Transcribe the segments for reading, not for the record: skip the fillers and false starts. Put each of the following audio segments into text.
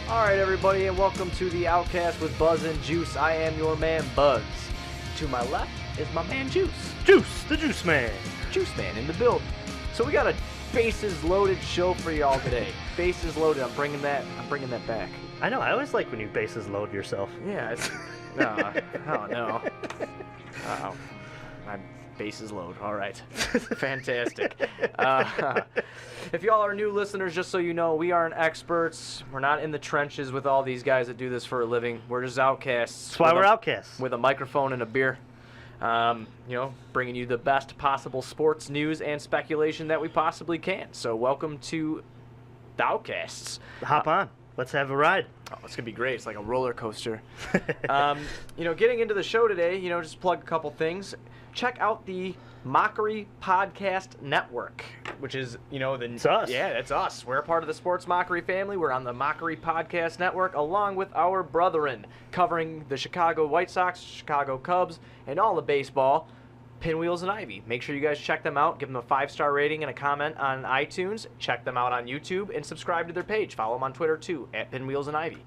All right, everybody, and welcome to the Outcast with Buzz and Juice. I am your man, Buzz. To my left is my man, Juice. Juice, the Juice Man. Juice Man in the building. So we got a bases loaded show for y'all today. Bases loaded. I'm bringing that back. I know. I always like when you bases load yourself. Yeah. Oh no. Uh-oh. My bases load. All right. Fantastic. If y'all are new listeners, just so you know, we aren't experts. We're not in the trenches with all these guys that do this for a living. We're just outcasts. That's why we're outcasts. With a microphone and a beer. Bringing you the best possible sports news and speculation that we possibly can. So welcome to the Outcasts. Hop on. Let's have a ride. Oh, it's going to be great. It's like a roller coaster. Getting into the show today, just plug a couple things. Check out the Mockery Podcast Network, which is, It's us. Yeah, that's us. We're a part of the Sports Mockery family. We're on the Mockery Podcast Network, along with our brethren, covering the Chicago White Sox, Chicago Cubs, and all the baseball, Pinwheels and Ivy. Make sure you guys check them out. Give them a 5-star rating and a comment on iTunes. Check them out on YouTube, and subscribe to their page. Follow them on Twitter, too, at Pinwheels and Ivy.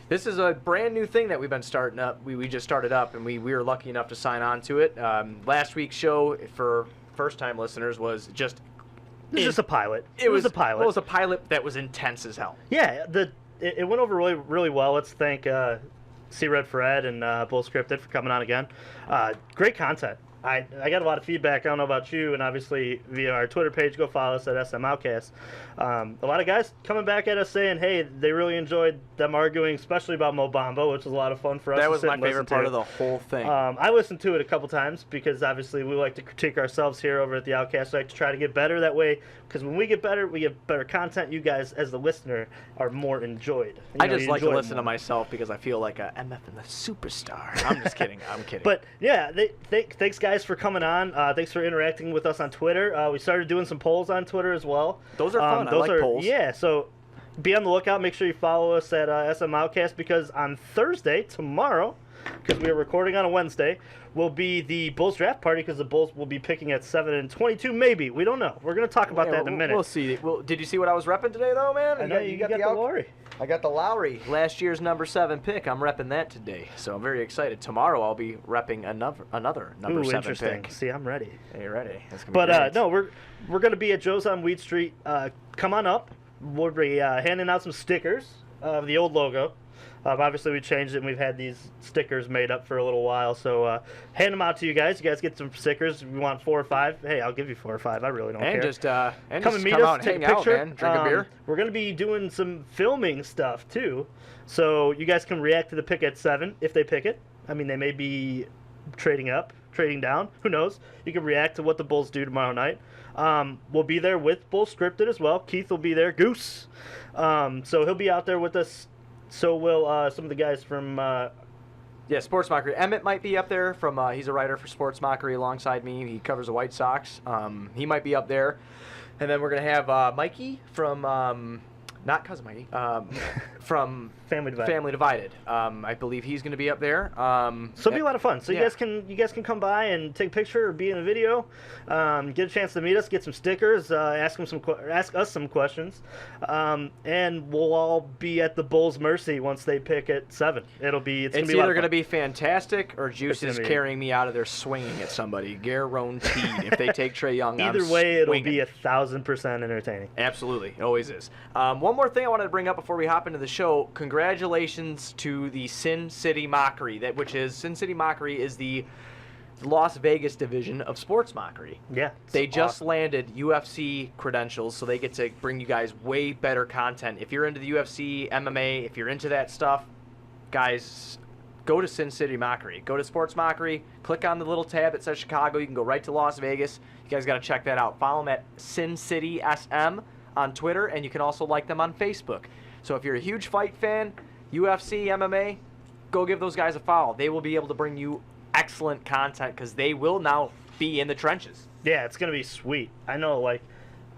This is a brand new thing that we've been starting up. We just started up, and we were lucky enough to sign on to it. Last week's show, for first-time listeners, was just... It was just a pilot. It was a pilot. It was a pilot that was intense as hell. Yeah, it went over really, really well. Let's thank C-Red Fred and Bull Scripted for coming on again. Great content. I got a lot of feedback. I don't know about you, and obviously via our Twitter page, go follow us at SM Outcasts. A lot of guys coming back at us saying, hey, they really enjoyed them arguing, especially about Mo Bamba, which was a lot of fun for us. That was my favorite part of the whole thing. I listened to it a couple times because obviously we like to critique ourselves here over at the Outcast. We like to try to get better that way, because when we get better content. You guys, as the listener, are more enjoyed. I just like to listen to myself because I feel like a MF and the superstar. I'm just kidding. I'm kidding. But yeah, thanks guys for coming on. Thanks for interacting with us on Twitter. We started doing some polls on Twitter as well. Those are fun. I like polls. Yeah, so be on the lookout. Make sure you follow us at SM Outcast, because on Thursday, tomorrow, because we are recording on a Wednesday, will be the Bulls draft party, because the Bulls will be picking at 7 and 22, maybe. We don't know. We're going to talk about that in a minute. We'll see. Did you see what I was repping today, though, man? I know you got the Lowry. I got the Lowry, last year's number 7 pick. I'm repping that today, so I'm very excited. Tomorrow I'll be repping another number 7 interesting. pick. See, I'm ready. Are you ready? That's gonna be great. No, we're going to be at Joe's on Wheat Street. Come on up. We'll be handing out some stickers of the old logo. Obviously, we changed it, and we've had these stickers made up for a little while. So hand them out to you guys. You guys get some stickers. If you want 4 or 5, hey, I'll give you 4 or 5. I really don't care. Come and meet us, take a picture, man. Drink a beer. We're going to be doing some filming stuff, too. So you guys can react to the pick at 7 if they pick it. I mean, they may be trading up, trading down. Who knows? You can react to what the Bulls do tomorrow night. We'll be there with Bull Scripted as well. Keith will be there. Goose. So he'll be out there with us. So will some of the guys from... Sports Mockery. Emmett might be up there. He's a writer for Sports Mockery alongside me. He covers the White Sox. He might be up there. And then we're going to have Mikey from... not Cousin Mikey. From Family Divided. I believe he's going to be up there. So it'll be a lot of fun. So you guys can come by and take a picture or be in a video. Get a chance to meet us, get some stickers, ask us some questions, and we'll all be at the Bulls' mercy once they pick at 7. It's either going to be fantastic or Juice is carrying me out of there swinging at somebody, guaranteed. If they take Trae Young, either way, it'll be 1,000% entertaining. Absolutely, it always is. One more thing I wanted to bring up before we hop into the show. Congratulations to the Sin City Mockery, Sin City Mockery is the Las Vegas division of Sports Mockery. Yeah. They just landed UFC credentials, so they get to bring you guys way better content. If you're into the UFC, MMA, if you're into that stuff, guys, go to Sin City Mockery. Go to Sports Mockery, click on the little tab that says Chicago. You can go right to Las Vegas. You guys got to check that out. Follow them at Sin City SM on Twitter, and you can also like them on Facebook. So if you're a huge fight fan, UFC, MMA, go give those guys a follow. They will be able to bring you excellent content because they will now be in the trenches. Yeah, it's going to be sweet. I know, I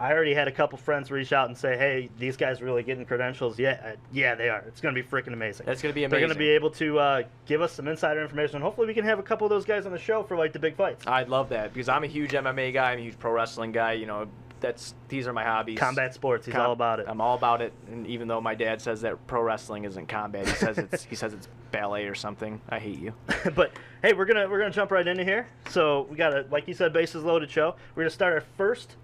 already had a couple friends reach out and say, hey, these guys really getting credentials. Yeah, they are. It's going to be freaking amazing. That's going to be amazing. They're going to be able to give us some insider information. Hopefully we can have a couple of those guys on the show for, the big fights. I'd love that because I'm a huge MMA guy. I'm a huge pro wrestling guy. these are my hobbies. Combat sports. He's all about it. I'm all about it. And even though my dad says that pro wrestling isn't combat, he says it's ballet or something. I hate you. But hey, we're gonna jump right into here. So we got a, like you said, bases loaded show. We're gonna start our first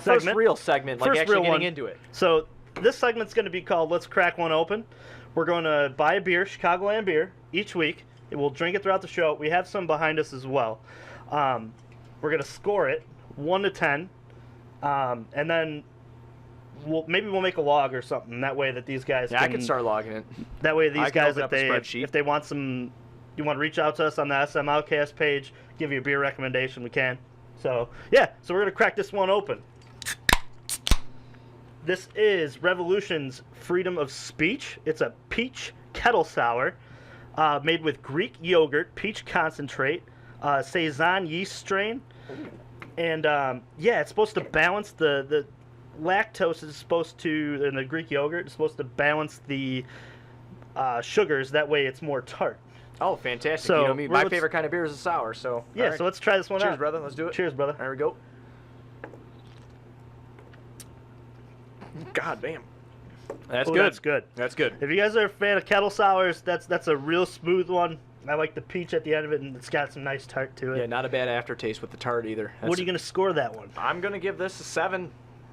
first real segment, like actually getting into it. So this segment's gonna be called "Let's Crack One Open." We're going to buy a beer, Chicagoland beer, each week. We'll drink it throughout the show. We have some behind us as well. We're going to score it 1 to 10, and then we'll make a log or something. That way that these guys I can start logging it. That way these guys, if they want some, you want to reach out to us on the SM Outcast page, give you a beer recommendation, we can. So yeah, so we're going to crack this one open. This is Revolution's Freedom of Speech. It's a peach kettle sour made with Greek yogurt, peach concentrate, Saison yeast strain. And, yeah, it's supposed to balance the lactose is supposed to, in the Greek yogurt, is supposed to balance the sugars. That way it's more tart. Oh, fantastic. So, you know me, my favorite kind of beer is a sour, so. Yeah, right. so let's try this one out. Cheers, brother. Let's do it. Cheers, brother. There we go. God damn. That's good. That's good. That's good. If you guys are a fan of kettle sours, that's a real smooth one. I like the peach at the end of it, and it's got some nice tart to it. Yeah, not a bad aftertaste with the tart either. What are you going to score that one? I'm going to give this a 7,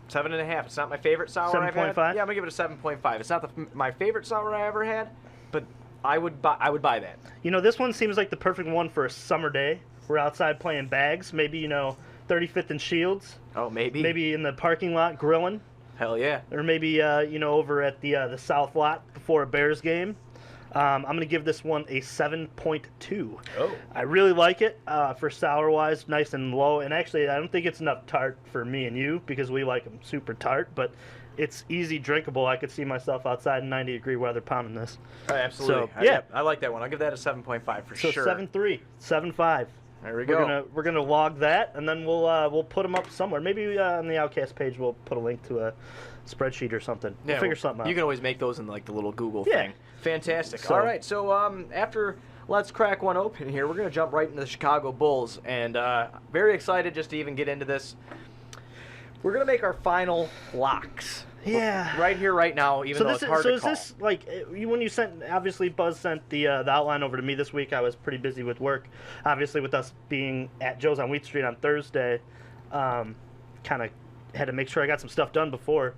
7.5. It's not my favorite sour I've had. 7.5? Yeah, I'm going to give it a 7.5. It's not my favorite sour I ever had, but I would buy that. You know, this one seems like the perfect one for a summer day. We're outside playing bags, maybe, 35th and Shields. Oh, maybe. Maybe in the parking lot grilling. Hell yeah. Or maybe, over at the South lot before a Bears game. I'm going to give this one a 7.2. Oh. I really like it for sour-wise, nice and low. And actually, I don't think it's enough tart for me and you because we like them super tart. But it's easy drinkable. I could see myself outside in 90-degree weather pounding this. Oh, absolutely. So, yeah. I like that one. I'll give that a 7.5 for sure. So 7.3, 7.5. There we go. We're gonna log that, and then we'll put them up somewhere. Maybe on the Outcast page we'll put a link to a spreadsheet or something. We'll figure something out. You can always make those in like the little Google Yeah. thing. Fantastic. So, all right, so after Let's Crack One Open here, we're gonna jump right into the Chicago Bulls, and very excited just to even get into this. We're gonna make our final locks. Yeah. Right here, right now, even though it's hard to call. So is this like when you sent? Obviously, Buzz sent the outline over to me this week. I was pretty busy with work. Obviously, with us being at Joe's on Wheat Street on Thursday, kind of had to make sure I got some stuff done before.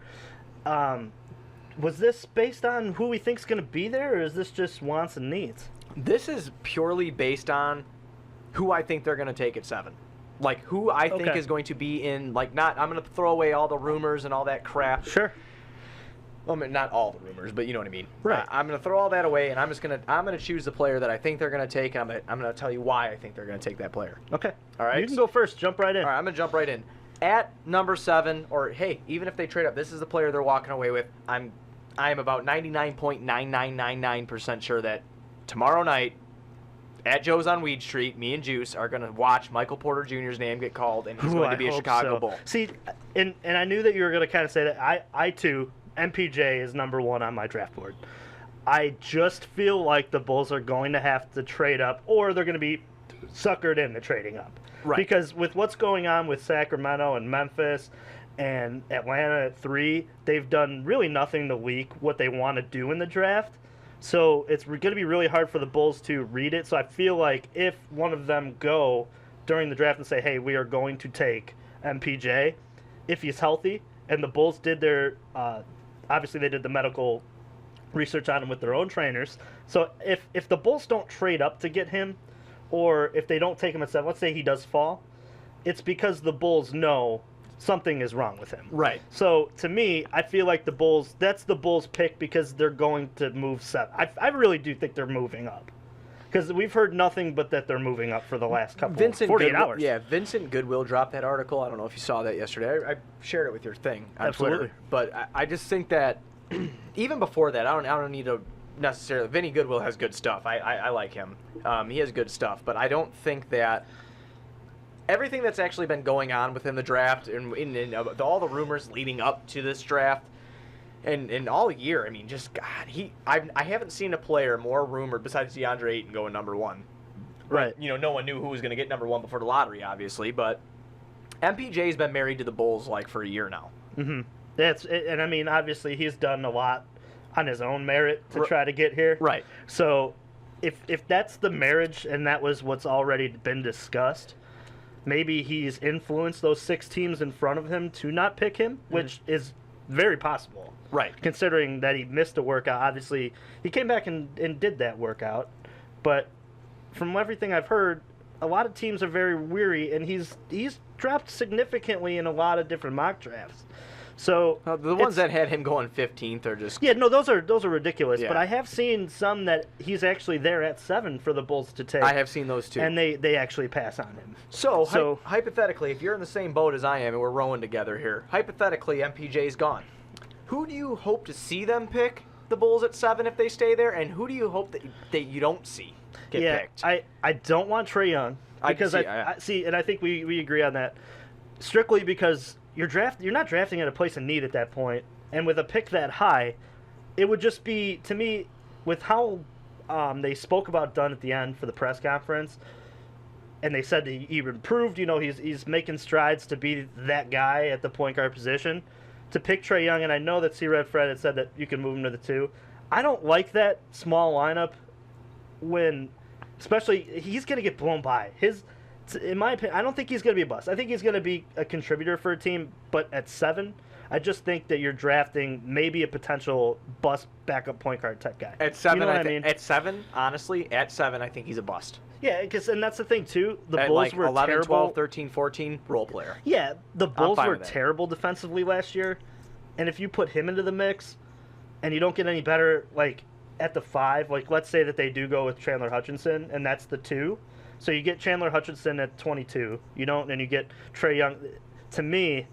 Was this based on who we think's going to be there, or is this just wants and needs? This is purely based on who I think they're going to take at 7. Like, who I think is going to be in, like, not, I'm going to throw away all the rumors and all that crap. Sure. Well, I mean, not all the rumors, but you know what I mean. Right. I'm going to throw all that away, and I'm going to choose the player that I think they're going to take, and I'm going to tell you why I think they're going to take that player. Okay. All right. You can go first. Jump right in. All right, I'm going to jump right in. At number 7, or, hey, even if they trade up, this is the player they're walking away with. I am about 99.9999% sure that tomorrow night, at Joe's on Weed Street, me and Juice are going to watch Michael Porter Jr.'s name get called, and he's going to be a Chicago Bull. See, and I knew that you were going to kind of say that. I too, MPJ is number 1 on my draft board. I just feel like the Bulls are going to have to trade up, or they're going to be suckered into trading up. Right. Because with what's going on with Sacramento and Memphis and Atlanta at 3, they've done really nothing to leak what they want to do in the draft. So it's going to be really hard for the Bulls to read it. So I feel like if one of them go during the draft and say, hey, we are going to take MPJ, if he's healthy, and the Bulls did their, obviously they did the medical research on him with their own trainers. So if the Bulls don't trade up to get him, or if they don't take him at 7, let's say he does fall, it's because the Bulls know something is wrong with him. Right. So, to me, I feel like that's the Bulls' pick because they're going to move 7. I really do think they're moving up. Because we've heard nothing but that they're moving up for the last 48 hours. Yeah, Vincent Goodwill dropped that article. I don't know if you saw that yesterday. I shared it with your thing on Absolutely. Twitter. But I just think that even before that, I don't need to necessarily. Vinny Goodwill has good stuff. I like him. He has good stuff. But I don't think that everything that's actually been going on within the draft and all the rumors leading up to this draft and all year, I mean, just God, I haven't seen a player more rumored besides DeAndre Ayton going number 1. Right. No one knew who was going to get number 1 before the lottery, obviously, but MPJ's been married to the Bulls like for a year now. Mm-hmm. And I mean, obviously, he's done a lot on his own merit to try to get here. Right. So, if that's the marriage and that was what's already been discussed, maybe he's influenced those 6 teams in front of him to not pick him, which is very possible. Right. Considering that he missed a workout. Obviously, he came back and did that workout. But from everything I've heard, a lot of teams are very weary, and he's dropped significantly in a lot of different mock drafts. So the ones that had him going 15th are just those are ridiculous. Yeah. But I have seen some that he's actually there at 7 for the Bulls to take. I have seen those too, and they actually pass on him. So hypothetically, if you're in the same boat as I am and we're rowing together here, hypothetically MPJ's gone. Who do you hope to see them pick the Bulls at 7 if they stay there, and who do you hope that you don't see get picked? I don't want Trae Young because I see, and I think we agree on that. Strictly because you're not drafting at a place in need at that point, and with a pick that high, it would just be, to me, with how they spoke about Dunn at the end for the press conference, and they said he improved. He's making strides to be that guy at the point guard position. To pick Trae Young, and I know that C-Red Fred had said that you can move him to the 2. I don't like that small lineup when, especially, he's going to get blown by. In my opinion, I don't think he's going to be a bust. I think he's going to be a contributor for a team, but at 7, I just think that you're drafting maybe a potential bust backup point guard type guy. At 7, you know what I mean? At 7, honestly, at 7, I think he's a bust. Yeah, and that's the thing, too. The at Bulls like were 11, terrible. 12, 13, 14, role player. Yeah, the Bulls fine were with that. terrible defensively last year, and if you put him into the mix and you don't get any better, like, at the 5, like, let's say that they do go with Chandler Hutchinson, and that's the 2. So you get Chandler Hutchinson at 22. And you get Trae Young. To me,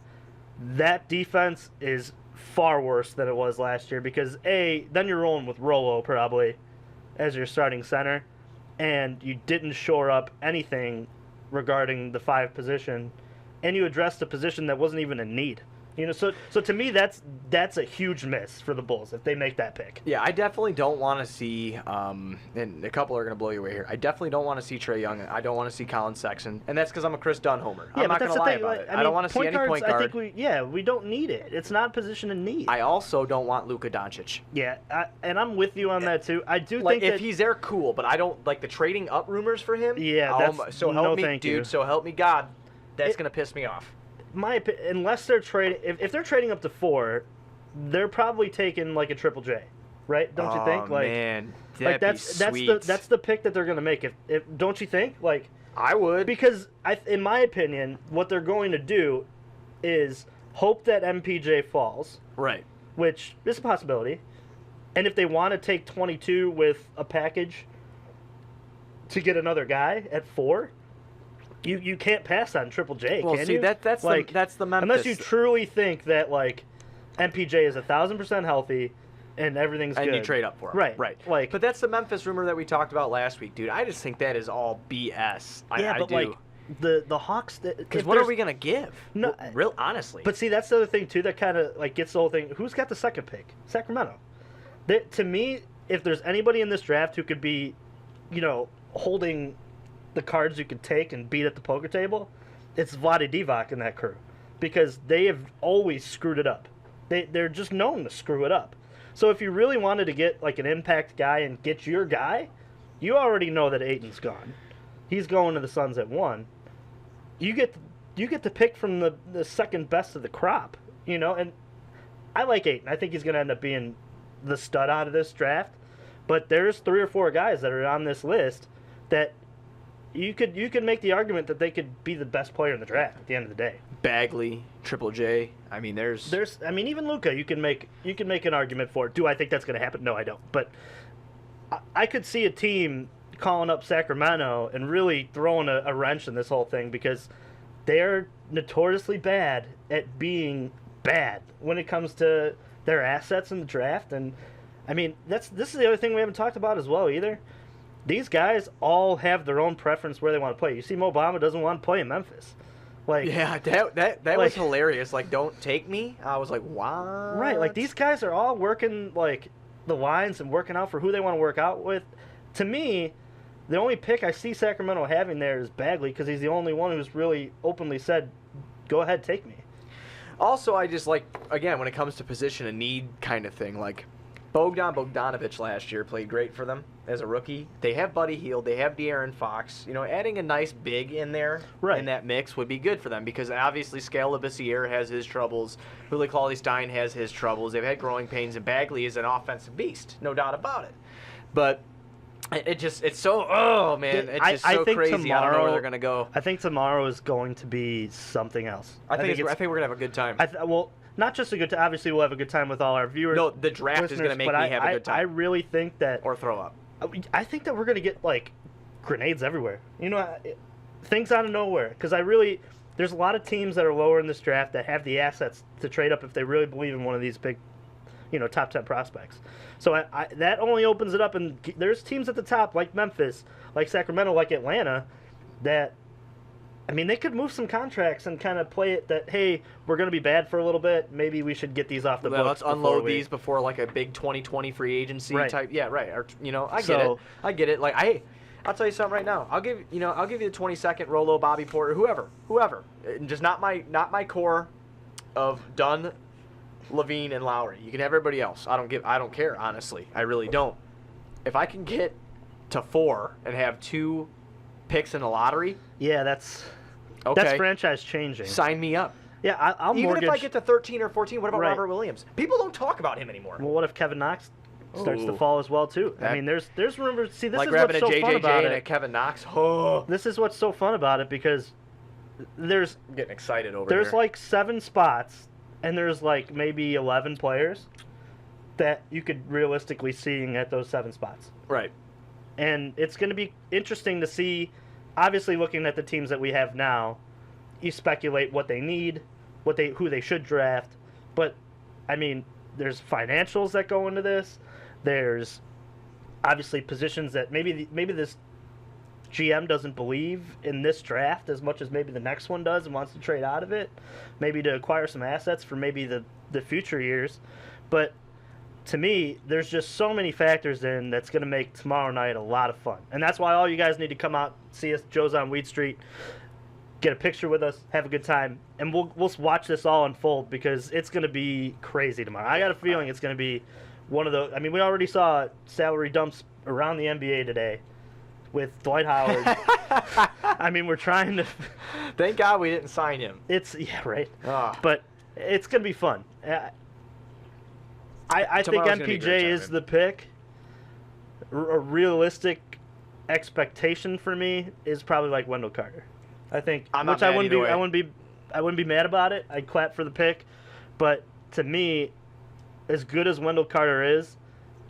that defense is far worse than it was last year because, then you're rolling with Rolo probably as your starting center, and you didn't shore up anything regarding the 5 position, and you addressed a position that wasn't even a need. So to me, that's a huge miss for the Bulls if they make that pick. Yeah, I definitely don't want to see, and a couple are going to blow you away here. I definitely don't want to see Trae Young. I don't want to see Colin Sexton, and that's because I'm a Chris Dunn homer. Yeah, I'm not going to lie about it. I don't want to see any point guard. I think we don't need it. It's not a position in need. I also don't want Luka Doncic. Yeah, and I'm with you on that too. I do like think if he's there, cool, but I don't like the trading up rumors for him. Yeah, that's so help me, thank dude. you. So help me, God. That's going to piss me off. Unless they're trading, if they're trading up to 4, they're probably taking like a Triple J, right? Don't you think? Like, man, that's the pick that they're gonna make. If don't you think? Like, I would, because in my opinion, what they're going to do is hope that MPJ falls, right? Which is a possibility. And if they want to take 22 with a package to get another guy at 4. You can't pass on Triple J, well, can see, you? that's the Memphis. Unless you truly think that, like, MPJ is 1,000% healthy and everything's good. And you trade up for him. Right. Like, but that's the Memphis rumor that we talked about last week, dude. I just think that is all BS. I do. like, the Hawks... Because what are we going to give? No, real honestly. But see, that's the other thing, too, that kind of, like, gets the whole thing. Who's got the second pick? Sacramento. To me, if there's anybody in this draft who could be, holding the cards you could take and beat at the poker table, it's Vlade Divac and that crew, because they have always screwed it up. They're just known to screw it up. So if you really wanted to get like an impact guy and get your guy, you already know that Ayton's gone. He's going to the Suns at 1. You get to pick from the second best of the crop, and I like Ayton. I think he's going to end up being the stud out of this draft. But there's 3 or 4 guys that are on this list that you could make the argument that they could be the best player in the draft at the end of the day. Bagley, Triple J. I mean, even Luka. You can make an argument for it. Do I think that's going to happen? No, I don't. But I could see a team calling up Sacramento and really throwing a wrench in this whole thing, because they're notoriously bad at being bad when it comes to their assets in the draft. And I mean, this is the other thing we haven't talked about as well either. These guys all have their own preference where they want to play. You see, Mo Bamba doesn't want to play in Memphis. Like, yeah, that was hilarious. Like, don't take me. I was like, what? Right, like these guys are all working like the lines and working out for who they want to work out with. To me, the only pick I see Sacramento having there is Bagley, because he's the only one who's really openly said go ahead, take me. Also, I just like, again, when it comes to position and need kind of thing, like Bogdanovich last year played great for them as a rookie. They have Buddy Hield. They have De'Aaron Fox. You know, adding a nice big in there in that mix would be good for them because obviously Scale Labissiere has his troubles. Willie Cauley-Stein has his troubles. They've had growing pains, and Bagley is an offensive beast, no doubt about it. But it's so, oh, man, it's just so crazy. Tomorrow, I don't know where they're going to go. I think tomorrow is going to be something else. I think we're going to have a good time. Well, not just a good time. Obviously, we'll have a good time with all our viewers. No, the draft is going to make me have a good time. I really think that... Or throw up. I think that we're going to get, like, grenades everywhere. You know, things out of nowhere. Because there's a lot of teams that are lower in this draft that have the assets to trade up if they really believe in one of these big, top 10 prospects. So that only opens it up, and there's teams at the top like Memphis, like Sacramento, like Atlanta, that, I mean, they could move some contracts and kind of play it that, hey, we're going to be bad for a little bit. Maybe we should get these off the books. Let's unload these before like a big 2020 free agency type. Yeah, right. Or, I get it. Like, I'll tell you something right now. I'll give you the 22nd Rolo, Bobby Porter, whoever. Just not my core of Dunn, Levine, and Lowry. You can have everybody else. I don't care, honestly. I really don't. If I can get to 4 and have 2 picks in the lottery, that's franchise changing. Sign me up. Yeah, I'll even mortgage. If I get to 13 or 14, what about Robert Williams? People don't talk about him anymore. Well, what if Kevin Knox starts to fall as well too? I mean, there's rumors. See, this like is what's so JJJ fun about and it. A Kevin Knox. Oh. This is what's so fun about it because I'm getting excited over there's here. Like 7 spots, and there's like maybe 11 players that you could realistically see at those 7 spots. Right. And it's going to be interesting to see. Obviously, looking at the teams that we have now, you speculate what they need, who they should draft. But, I mean, there's financials that go into this. There's obviously positions that maybe this GM doesn't believe in this draft as much as maybe the next one does and wants to trade out of it, maybe to acquire some assets for maybe the future years. But to me, there's just so many factors in that's going to make tomorrow night a lot of fun. And that's why all you guys need to come out, see us, Joe's on Weed Street, get a picture with us, have a good time, and we'll watch this all unfold because it's going to be crazy tomorrow. I got a feeling it's going to be one of those. I mean, we already saw salary dumps around the NBA today with Dwight Howard. I mean, we're trying to... Thank God we didn't sign him. Right. Oh. But it's going to be fun. I think MPJ is the pick. A realistic expectation for me is probably like Wendell Carter. I think, I wouldn't be mad about it. I'd clap for the pick, but to me, as good as Wendell Carter is,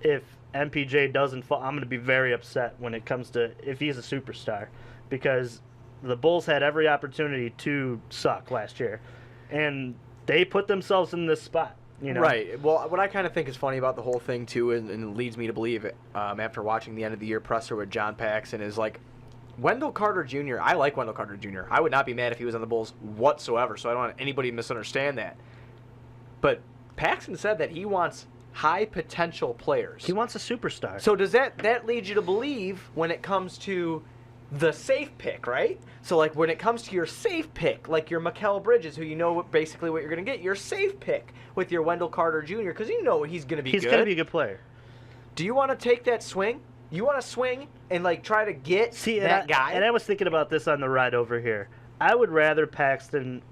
if MPJ doesn't fall, I'm going to be very upset when it comes to if he's a superstar, because the Bulls had every opportunity to suck last year, and they put themselves in this spot. Right. Well, what I kind of think is funny about the whole thing, too, and leads me to believe it, after watching the end of the year presser with John Paxson, is like, Wendell Carter Jr., I like Wendell Carter Jr. I would not be mad if he was on the Bulls whatsoever, so I don't want anybody to misunderstand that. But Paxson said that he wants high-potential players. He wants a superstar. So does that lead you to believe when it comes to the safe pick, right? So, like, when it comes to your safe pick, like your Mikal Bridges, who you know basically what you're going to get, your safe pick with your Wendell Carter Jr., because you know he's going to be good. He's going to be a good player. Do you want to take that swing? You want to swing and, like, try to get that guy? And I was thinking about this on the ride over here. I would rather Paxton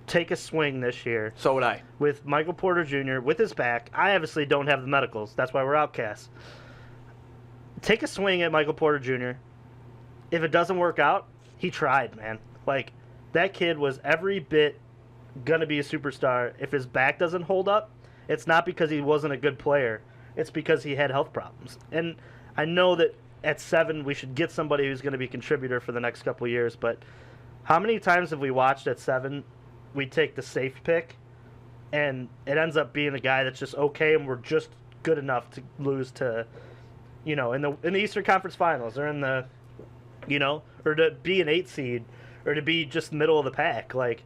take a swing this year. So would I. With Michael Porter Jr., with his back. I obviously don't have the medicals. That's why we're outcasts. Take a swing at Michael Porter Jr. If it doesn't work out, he tried, man. Like, that kid was every bit going to be a superstar. If his back doesn't hold up, it's not because he wasn't a good player. It's because he had health problems. And I know that at 7 we should get somebody who's going to be a contributor for the next couple of years, but how many times have we watched at 7 we take the safe pick and it ends up being a guy that's just okay and we're just good enough to lose to, in the Eastern Conference Finals or in the, or to be an 8 seed or to be just middle of the pack. Like,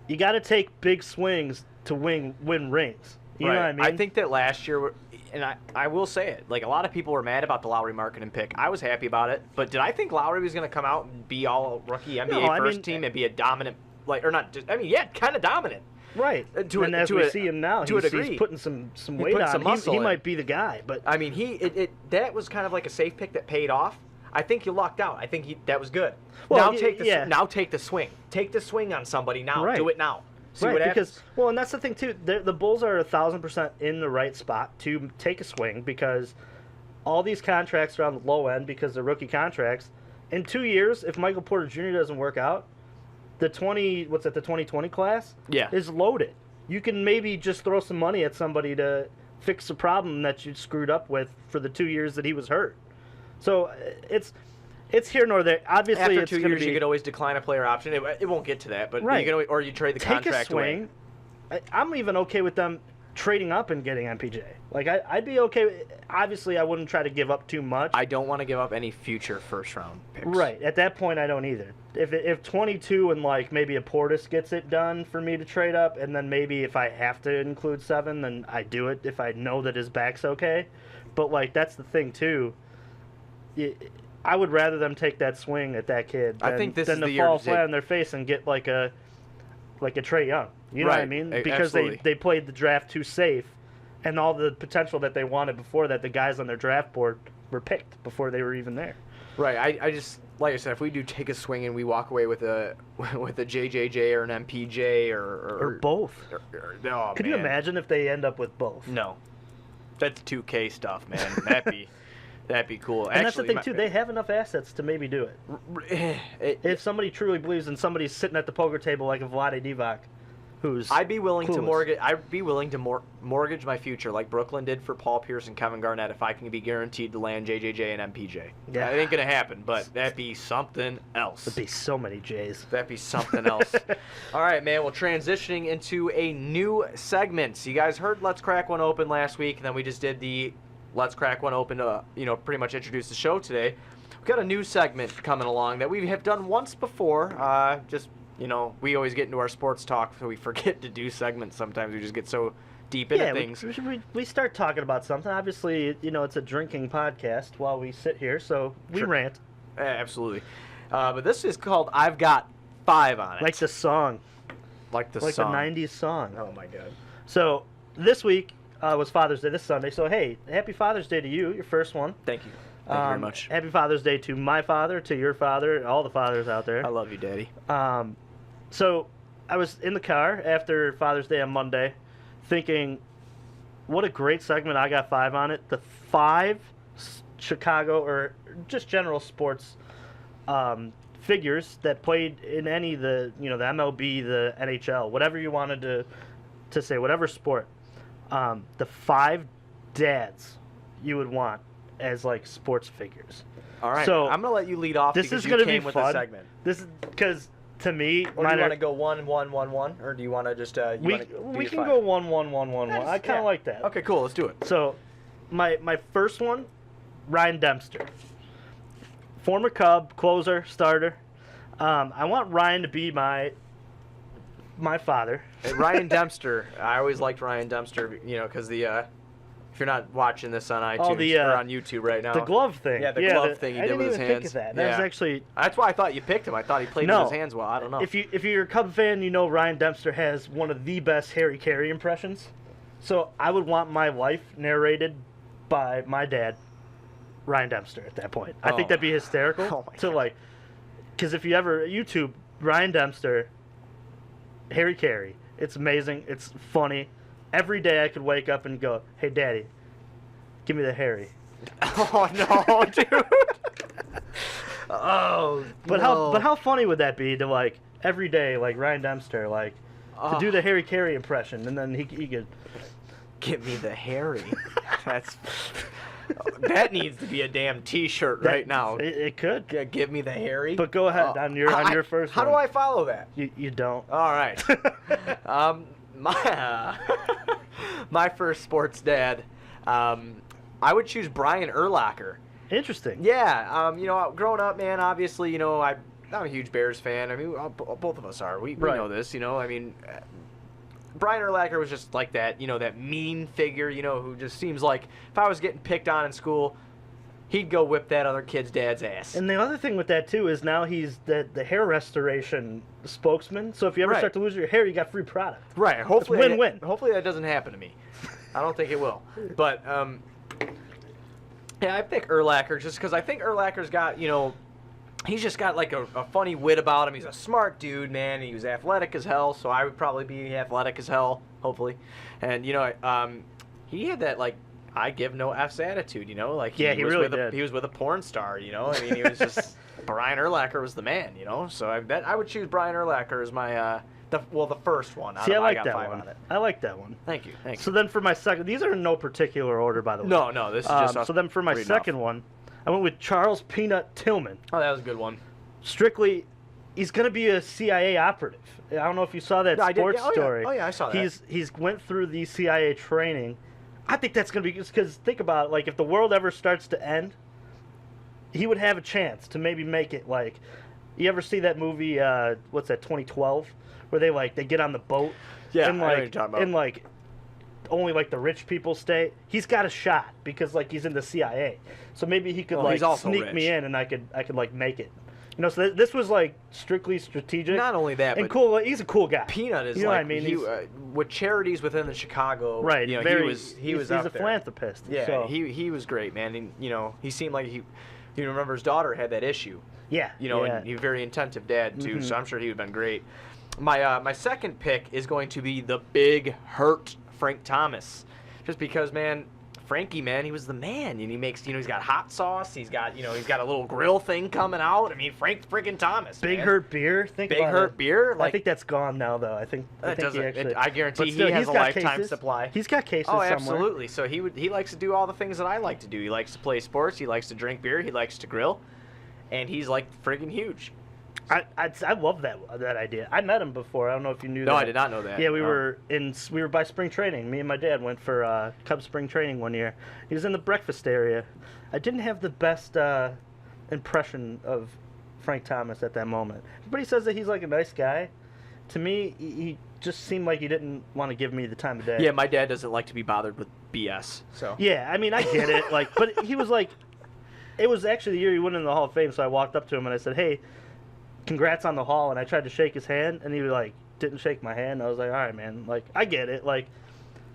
you got to take big swings to win rings. You know what I mean? I think that last year, and I will say it, like, a lot of people were mad about the Lowry marketing pick. I was happy about it, but did I think Lowry was going to come out and be all rookie NBA first team and be a dominant like, or not. I mean, yeah, kind of dominant. Right. And as we see him now, he's putting some weight on. Some muscle he might be the guy, but I mean, that was kind of like a safe pick that paid off. I think you lucked out. I think that was good. Well, now take the swing. Take the swing on somebody now. Right. Do it now. See right, what happens. Because and that's the thing too. The Bulls are 1,000% in the right spot to take a swing because all these contracts are on the low end because they're rookie contracts. In 2 years, if Michael Porter Jr. doesn't work out, the 2020 class is loaded. You can maybe just throw some money at somebody to fix a problem that you screwed up with for the 2 years that he was hurt. So it's here nor there. Obviously, after 2 years, you could always decline a player option. It won't get to that, but right. you can or you trade the contract away. Take a swing. I'm even okay with them trading up and getting MPJ. Like I'd be okay. Obviously, I wouldn't try to give up too much. I don't want to give up any future first-round picks. Right. At that point, I don't either. If 22 and like maybe a Portis gets it done for me to trade up, and then maybe if I have to include 7, then I do it if I know that his back's okay. But like that's the thing too. I would rather them take that swing at that kid than to fall flat on their face and get like a Trae Young. You know what I mean? Because they played the draft too safe, and all the potential that they wanted before that, the guys on their draft board were picked before they were even there. Right. I just, like I said, if we do take a swing and we walk away with a JJJ or an MPJ or both. Could you imagine if they end up with both? No. That's 2K stuff, man. That'd be cool. And that's the thing, too. They have enough assets to maybe do it. If somebody truly believes in somebody's sitting at the poker table like a Vlade Divac, who's I'd be willing clueless. to mortgage my future like Brooklyn did for Paul Pierce and Kevin Garnett if I can be guaranteed to land JJJ and MPJ. Yeah. It ain't going to happen, but that'd be something else. That'd be so many J's. That'd be something else. All right, man. Well, transitioning into a new segment. So you guys heard Let's Crack One Open last week, and then we just did the Let's Crack One Open to, pretty much introduce the show today. We've got a new segment coming along that we have done once before. We always get into our sports talk, so we forget to do segments sometimes. We just get so deep into things. We start talking about something. Obviously, it's a drinking podcast while we sit here, so we rant. Absolutely. But this is called I've Got 5 on it. Like the song. Like the 90s song. Oh, my God. So this week was Father's Day, this Sunday. So, hey, happy Father's Day to you, your first one. Thank you. Thank you very much. Happy Father's Day to my father, to your father, all the fathers out there. I love you, Daddy. So I was in the car after Father's Day on Monday thinking, what a great segment. I got 5 on it. The 5 Chicago or just general sports figures that played in any of the MLB, the NHL, whatever you wanted to say, whatever sport. The 5 dads you would want as like sports figures. All right. So I'm going to let you lead off because you came with the segment. This is because to me, or do you want to go 1-1-1-1, or do you want to just we can go 1-1-1-1-1. I kind of like that. Okay, cool. Let's do it. So, my first one, Ryan Dempster, former Cub, closer, starter. I want Ryan to be my father. Ryan Dempster. I always liked Ryan Dempster, because if you're not watching this on iTunes or on YouTube right now. The glove thing. Yeah, the glove thing he did with his hands. I didn't even think of that. That was actually... That's why I thought you picked him. I thought he played with his hands well. I don't know. If you're a Cub fan, you know Ryan Dempster has one of the best Harry Carey impressions. So I would want my life narrated by my dad, Ryan Dempster, at that point. I think that'd be hysterical. Because if you ever YouTube Ryan Dempster, Harry Carey, it's amazing. It's funny. Every day I could wake up and go, hey, Daddy, give me the Harry. Oh, no, dude. But how funny would that be to, every day, Ryan Dempster, to do the Harry Carey impression, and then he could... Give me the Harry. That needs to be a damn T-shirt right now. It could. Give me the Harry. But go ahead on your first one. How do I follow that? You don't. All right. My first sports dad, I would choose Brian Urlacher. Interesting. Yeah. Growing up, man, obviously, I'm a huge Bears fan. I mean, both of us are. We know this, Brian Urlacher was just like that, that mean figure, who just seems like if I was getting picked on in school, he'd go whip that other kid's dad's ass. And the other thing with that too is now he's the hair restoration spokesman. So if you ever start to lose your hair, you got free product. Right. Hopefully, win-win. Hopefully that doesn't happen to me. I don't think it will. But yeah, I pick Urlacher just because I think Urlacher's got, he's just got like a funny wit about him. He's a smart dude, man. He was athletic as hell, so I would probably be athletic as hell, hopefully. And he had that like I give no F's attitude, like he was with a porn star, I mean, he was just Brian Urlacher was the man, So I would choose Brian Urlacher as my the first one. See, I like that one. I like that one. Thank you. So then for my second, these are in no particular order, by the way. No, this is just. So then for my second one, I went with Charles Peanut Tillman. Oh, that was a good one. Strictly, he's going to be a CIA operative. I don't know if you saw that sports story. Oh yeah, I saw that. He's went through the CIA training. I think that's going to be because think about it. Like if the world ever starts to end, he would have a chance to maybe make it. Like, you ever see that movie? What's that? 2012, where they get on the boat. Yeah, and I know what you're talking about. And only the rich people stay. He's got a shot because he's in the CIA. So maybe he could sneak me in and I could make it. So this was strictly strategic. Not only that, and but cool. He's a cool guy. Peanut is what I mean? With charities within the Chicago. Right. He was he's up a there. philanthropist. Yeah. So. He was great, man. And he seemed like he remember his daughter had that issue. Yeah. And he was a very attentive dad too. Mm-hmm. So I'm sure he would have been great. My second pick is going to be the big hurt Frank Thomas, just because, man. Frankie, man, he was the man, and he makes, he's got hot sauce, he's got a little grill thing coming out. I mean, Frank freaking Thomas, Big Hurt Beer, Big Hurt Beer. I think that's gone now, though. I think he actually. I guarantee still, he has a lifetime cases. supply. He's got cases. Oh, somewhere. absolutely. So he likes to do all the things that I like to do. He likes to play sports. He likes to drink beer. He likes to grill, and he's friggin' huge. I love that idea. I met him before. I don't know if you knew that. No, I did not know that. Yeah, we were by spring training. Me and my dad went for Cubs spring training one year. He was in the breakfast area. I didn't have the best impression of Frank Thomas at that moment. Everybody says that he's a nice guy. To me, he just seemed like he didn't want to give me the time of day. Yeah, my dad doesn't like to be bothered with BS. So. Yeah, I mean, I get it. But he was it was actually the year he went in the Hall of Fame. So I walked up to him and I said, "Hey, congrats on the Hall," and I tried to shake his hand, and he didn't shake my hand. I was like, all right, man, I get it.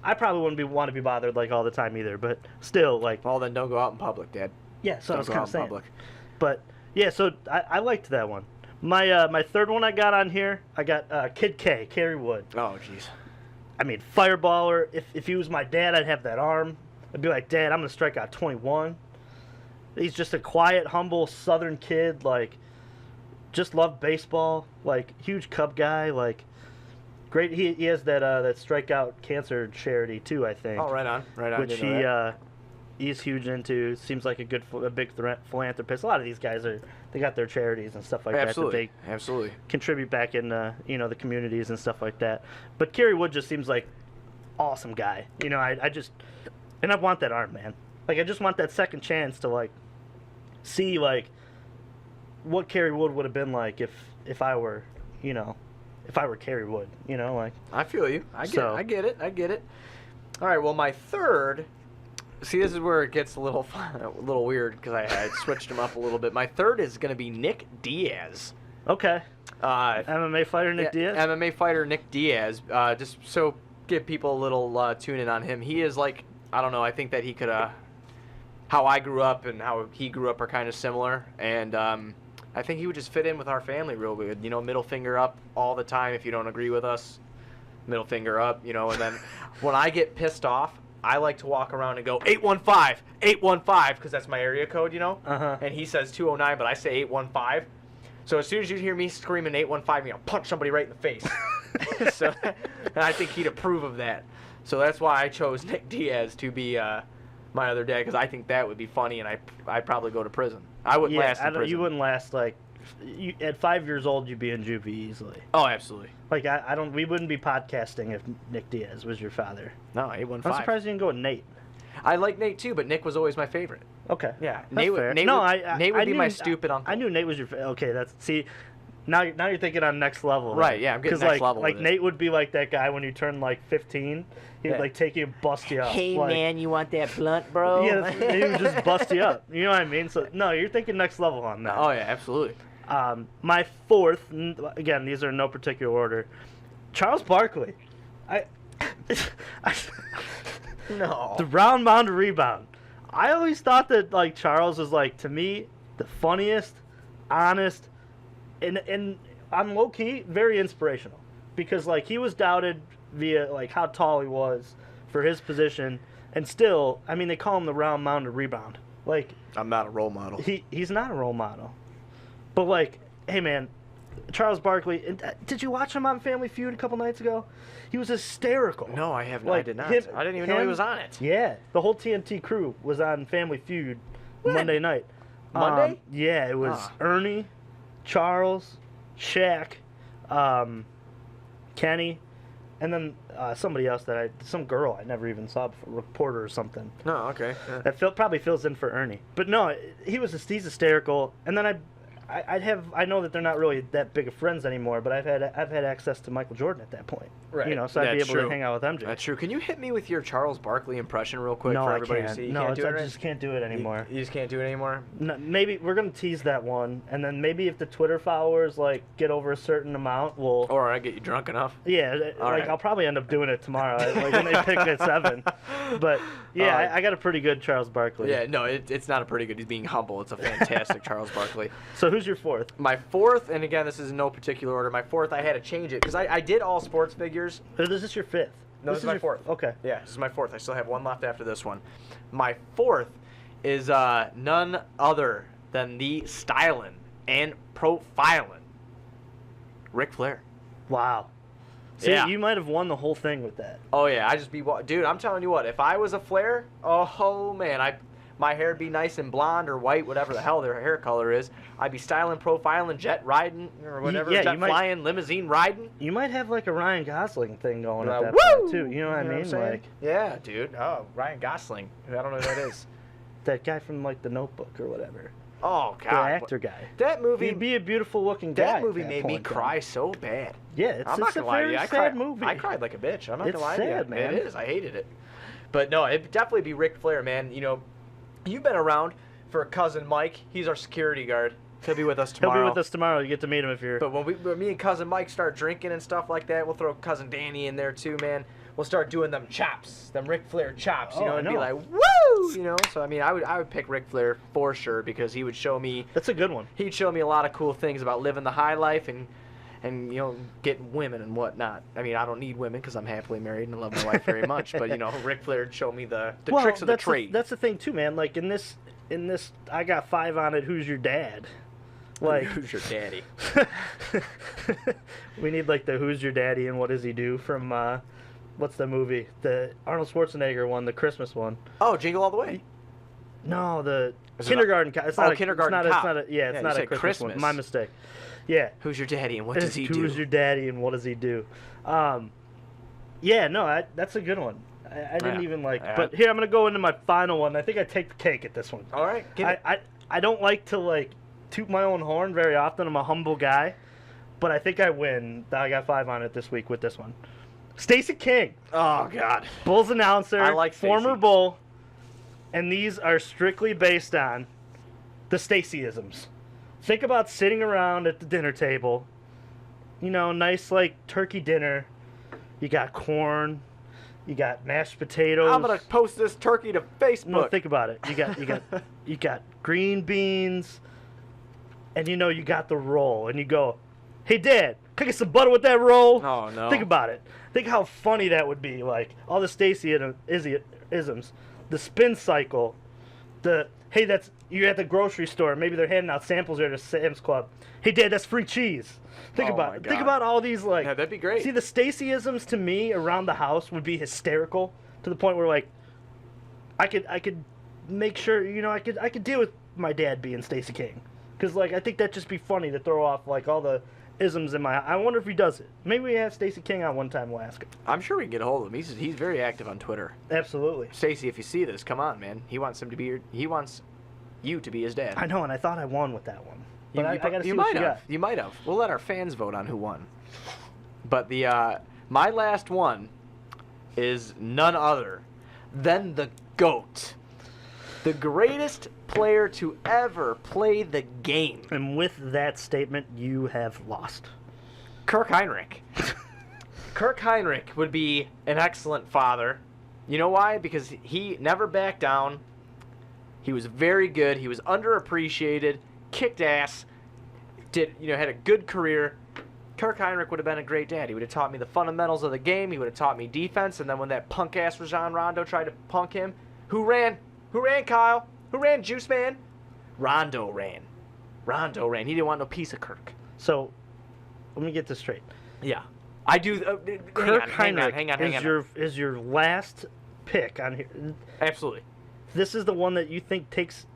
I probably wouldn't want to be bothered all the time either, but still, well, then don't go out in public, Dad. Yeah, so I was kind of saying. Public. But yeah, so I liked that one. My third one I got on here, I got Kid K, Kerry Wood. Oh, jeez. I mean, fireballer. If he was my dad, I'd have that arm. I'd be like, Dad, I'm gonna strike out 21. He's just a quiet, humble Southern kid, just loved baseball, huge Cub guy, great. He has that strikeout cancer charity too, I think. Oh, right on. Which he's huge into. Seems like a big philanthropist. A lot of these guys they got their charities and stuff like that they absolutely contribute back in the communities and stuff like that. But Kerry Wood just seems like awesome guy. I want that arm, man. I just want that second chance to see what Kerry Wood would have been like if I were Kerry Wood, I feel you. I get it. All right, well, my third. See, this is where it gets a little weird because I switched him up a little bit. My third is going to be Nick Diaz. Okay. MMA fighter Nick Diaz. MMA fighter Nick Diaz. Just so give people a little tune in on him. He is I don't know. I think that he could. How I grew up and how he grew up are kind of similar, and I think he would just fit in with our family real good. Middle finger up all the time. If you don't agree with us, middle finger up. And then when I get pissed off, I like to walk around and go 815 because that's my area code. Uh-huh. And he says 209, but I say 815. So as soon as you hear me screaming 815, punch somebody right in the face. So, and I think he'd approve of that. So that's why I chose Nick Diaz to be my other dad, because I think that would be funny, and I'd probably go to prison. I wouldn't last in prison. You wouldn't last at 5 years old. You'd be in juvie easily. Oh, absolutely. I don't. We wouldn't be podcasting if Nick Diaz was your father. No, 815. I'm surprised you didn't go with Nate. I like Nate too, but Nick was always my favorite. Okay. Yeah, That's fair. Nate would be my stupid uncle. I knew Nate was your. Okay, Now you're thinking on next level. Right, yeah, I'm getting next level Like with it. Nate would be like that guy when you turn like 15. He'd Yeah. like take you and bust you up. Hey like, man, you want that blunt, bro? Yeah, he would just bust you up. You know what I mean? So no, you're thinking next level on that. Oh yeah, absolutely. My fourth, again, these are in no particular order. Charles Barkley. No. The round mound to rebound. I always thought that like Charles was like, to me, the funniest, honest, and I'm low key very inspirational because like he was doubted via like how tall he was for his position, and still, I mean, they call him the round mound to rebound. Like I'm not a role model. he's not a role model, but like, hey man, Charles Barkley. Did you watch him on Family Feud a couple nights ago? He was hysterical. No, I have. Like, I did not. him- I didn't even know he him- was on it. Yeah, the whole TNT crew was on Family Feud When? Monday night. Monday? Yeah, it was Ernie, Charles, Shaq, Kenny, and then somebody else some girl I never even saw before, reporter or something. No, okay. Yeah. That probably fills in for Ernie. But no, he's hysterical. And then I know that they're not really that big of friends anymore, but I've had access to Michael Jordan at that point. Right. You know, so I'd be That's able true. to hang out with MJ. That's true. Can you hit me with your Charles Barkley impression real quick no, for I everybody can't. to see? You No, can't do it, I right? just can't do it anymore. You just can't do it anymore? No, maybe we're gonna tease that one, and then maybe if the Twitter followers like get over a certain amount, we'll. Or I get you drunk enough? Yeah, All like right. I'll probably end up doing it tomorrow, like when they pick at 7. But yeah, All right. I got a pretty good Charles Barkley. Yeah, no, it's not a pretty good. He's being humble. It's a fantastic Charles Barkley. So who's your fourth? My fourth, and again, this is in no particular order. My fourth, I had to change it because I did all sports figures. Or this is your fifth. No, this is my your fourth. Okay. Yeah, this is my fourth. I still have one left after this one. My fourth is none other than the styling and profiling Ric Flair. Wow. See, Yeah. you might have won the whole thing with that. Oh yeah, dude. I'm telling you what. If I was a Flair, oh man, my hair would be nice and blonde or white, whatever the hell their hair color is. I'd be styling, profiling, jet riding or whatever, yeah, jet you might- flying, limousine riding. You might have like a Ryan Gosling thing going at that Woo! point too. You know what I mean? I'm saying? Like Yeah, dude. Oh, Ryan Gosling. I don't know who that is. that guy from like The Notebook or whatever. Oh The God. actor guy. That movie. He'd be a beautiful looking guy. That at movie that made me point, though. cry so bad. Yeah, it's I'm not a gonna lie to very you. sad movie. I cried like a bitch. I'm not It's gonna lie to you. sad, man. It is. I hated it. But no, it'd definitely be Ric Flair, man. You know, you've been around for cousin Mike. He's our security guard. He'll be with us tomorrow. He'll be with us tomorrow. You get to meet him if you're. But when me and cousin Mike start drinking and stuff like that, we'll throw cousin Danny in there too, man. We'll start doing them chops, them Ric Flair chops, you Oh, know, I and be know. like, woo, you know. So I mean, I would pick Ric Flair for sure because he would show me. That's a good one. He'd show me a lot of cool things about living the high life and you know, getting women and whatnot. I mean, I don't need women because I'm happily married and love my wife very much. But you know, Ric Flair would show me the tricks of the trade. That's the thing too, man. Like in this, I got 5 on it. Who's your dad? Like Who's your daddy? we need like the Who's Your Daddy and What Does He Do from what's the movie? The Arnold Schwarzenegger one, the Christmas one. Oh, Jingle All the Way. No, the Is it Kindergarten Cop. It's not a Kindergarten it's not, Cop. It's not a, yeah, it's Yeah, not you a said Christmas one. Christmas. My mistake. Yeah. Who's your daddy and what does he do? Who's your daddy and what does he do? Yeah, no, that's a good one. I didn't Yeah. even like. Yeah. But here I'm gonna go into my final one. I think I take the cake at this one. All right, give it. I don't like to like toot my own horn very often. I'm a humble guy, but I think I win. I got 5 on it this week with this one. Stacey King, Oh God. Bulls announcer, I like Stacey. former Bull, and these are strictly based on the Staceyisms. Think about sitting around at the dinner table, you know, nice like turkey dinner. You got corn, you got mashed potatoes. I'm gonna post this turkey to Facebook. No, think about it. You got green beans, and you know you got the roll, and you go, "Hey, Dad, can I get some butter with that roll?" Oh no. Think about it. Think how funny that would be. Like all the Stacey-isms, the spin cycle, the hey, that's you're at the grocery store. Maybe they're handing out samples there to Sam's Club. Hey, Dad, that's free cheese. Think Oh, about my it. Think God. about all these like. Yeah, that'd be great. See, the Stacey-isms to me around the house would be hysterical to the point where like, I could make sure you know I could deal with my dad being Stacey King, because like I think that'd just be funny to throw off like all the isms in my. I wonder if he does it. Maybe we have Stacey King on one time. We'll ask him. I'm sure we can get a hold of him. He's very active on Twitter. Absolutely. Stacey, if you see this, come on, man. He wants you to be his dad. I know, and I thought I won with that one. But I got to see what you got. You might have. We'll let our fans vote on who won. But my last one is none other than the GOAT. The greatest player to ever play the game. And with that statement, you have lost. Kirk Heinrich. Kirk Heinrich would be an excellent father. You know why? Because he never backed down. He was very good. He was underappreciated, kicked ass, had a good career. Kirk Heinrich would have been a great dad. He would have taught me the fundamentals of the game. He would have taught me defense. And then when that punk-ass Rajon Rondo tried to punk him, who ran? Who ran, Kyle? Who ran, Juice Man? Rondo ran. Rondo ran. He didn't want no piece of Kirk. So, let me get this straight. Yeah. I do. Kirk Heinrich hang on. is your last pick on here. Absolutely. This is the one that you think takes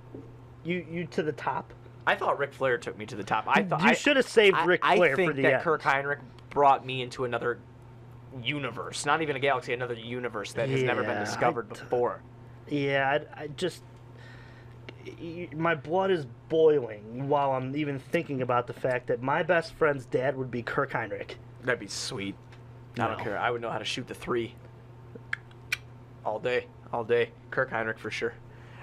you to the top? I thought Ric Flair took me to the top. You should have saved Ric Flair for the end. I think that Kirk Heinrich brought me into another universe. Not even a galaxy, another universe that has never been discovered before. Yeah, I just... My blood is boiling while I'm even thinking about the fact that my best friend's dad would be Kirk Heinrich. That'd be sweet. No. I don't care. I would know how to shoot the three. All day. Kirk Heinrich for sure.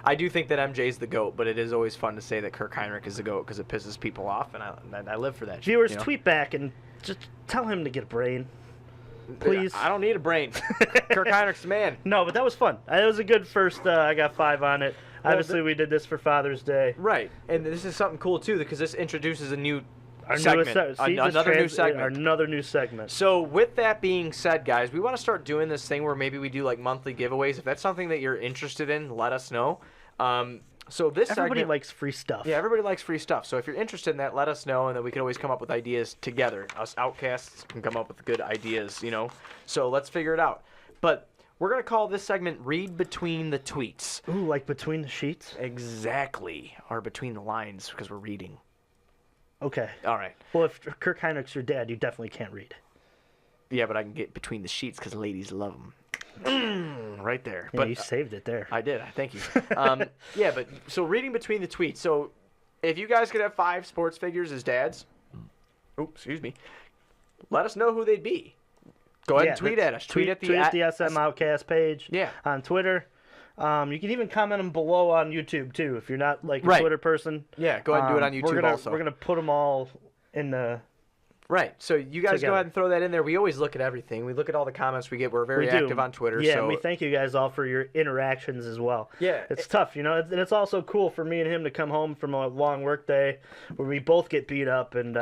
I do think that MJ's the GOAT, but it is always fun to say that Kirk Heinrich is the GOAT because it pisses people off, and I live for that. Viewers, tweet back and just tell him to get a brain. Please. I don't need a brain. Kirk Heinrich's the man. No, but that was fun. It was a good first. I got 5 on it. Obviously, we did this for Father's Day. Right, and this is something cool too because this introduces a new segment. Another new segment. segment. So with that being said, guys, we want to start doing this thing where maybe we do like monthly giveaways. If that's something that you're interested in, let us know. So this everybody segment, likes free stuff. Yeah, everybody likes free stuff. So if you're interested in that, let us know, and then we can always come up with ideas together. Us Outcasts can come up with good ideas, So let's figure it out. But we're going to call this segment Read Between the Tweets. Ooh, like between the sheets? Exactly. Or between the lines, because we're reading. Okay. All right. Well, if Kirk Heinrich's your dad, you definitely can't read. Yeah, but I can get between the sheets because ladies love them. Right there. Yeah, but you saved it there. I did. Thank you. Yeah, but so reading between the tweets. So if you guys could have 5 sports figures as dads, excuse me, let us know who they'd be. Go ahead and tweet at us. Tweet at the SM Outcast page. Yeah. On Twitter. You can even comment them below on YouTube too if you're not like a Twitter person. Yeah, go ahead and do it on YouTube also. We're gonna put them all in the. Right. So you guys together. Go ahead and throw that in there. We always look at everything. We look at all the comments we get. We're very active on Twitter. Yeah, so. and we thank you guys all for your interactions as well. Yeah. It's tough, and it's also cool for me and him to come home from a long work day where we both get beat up, and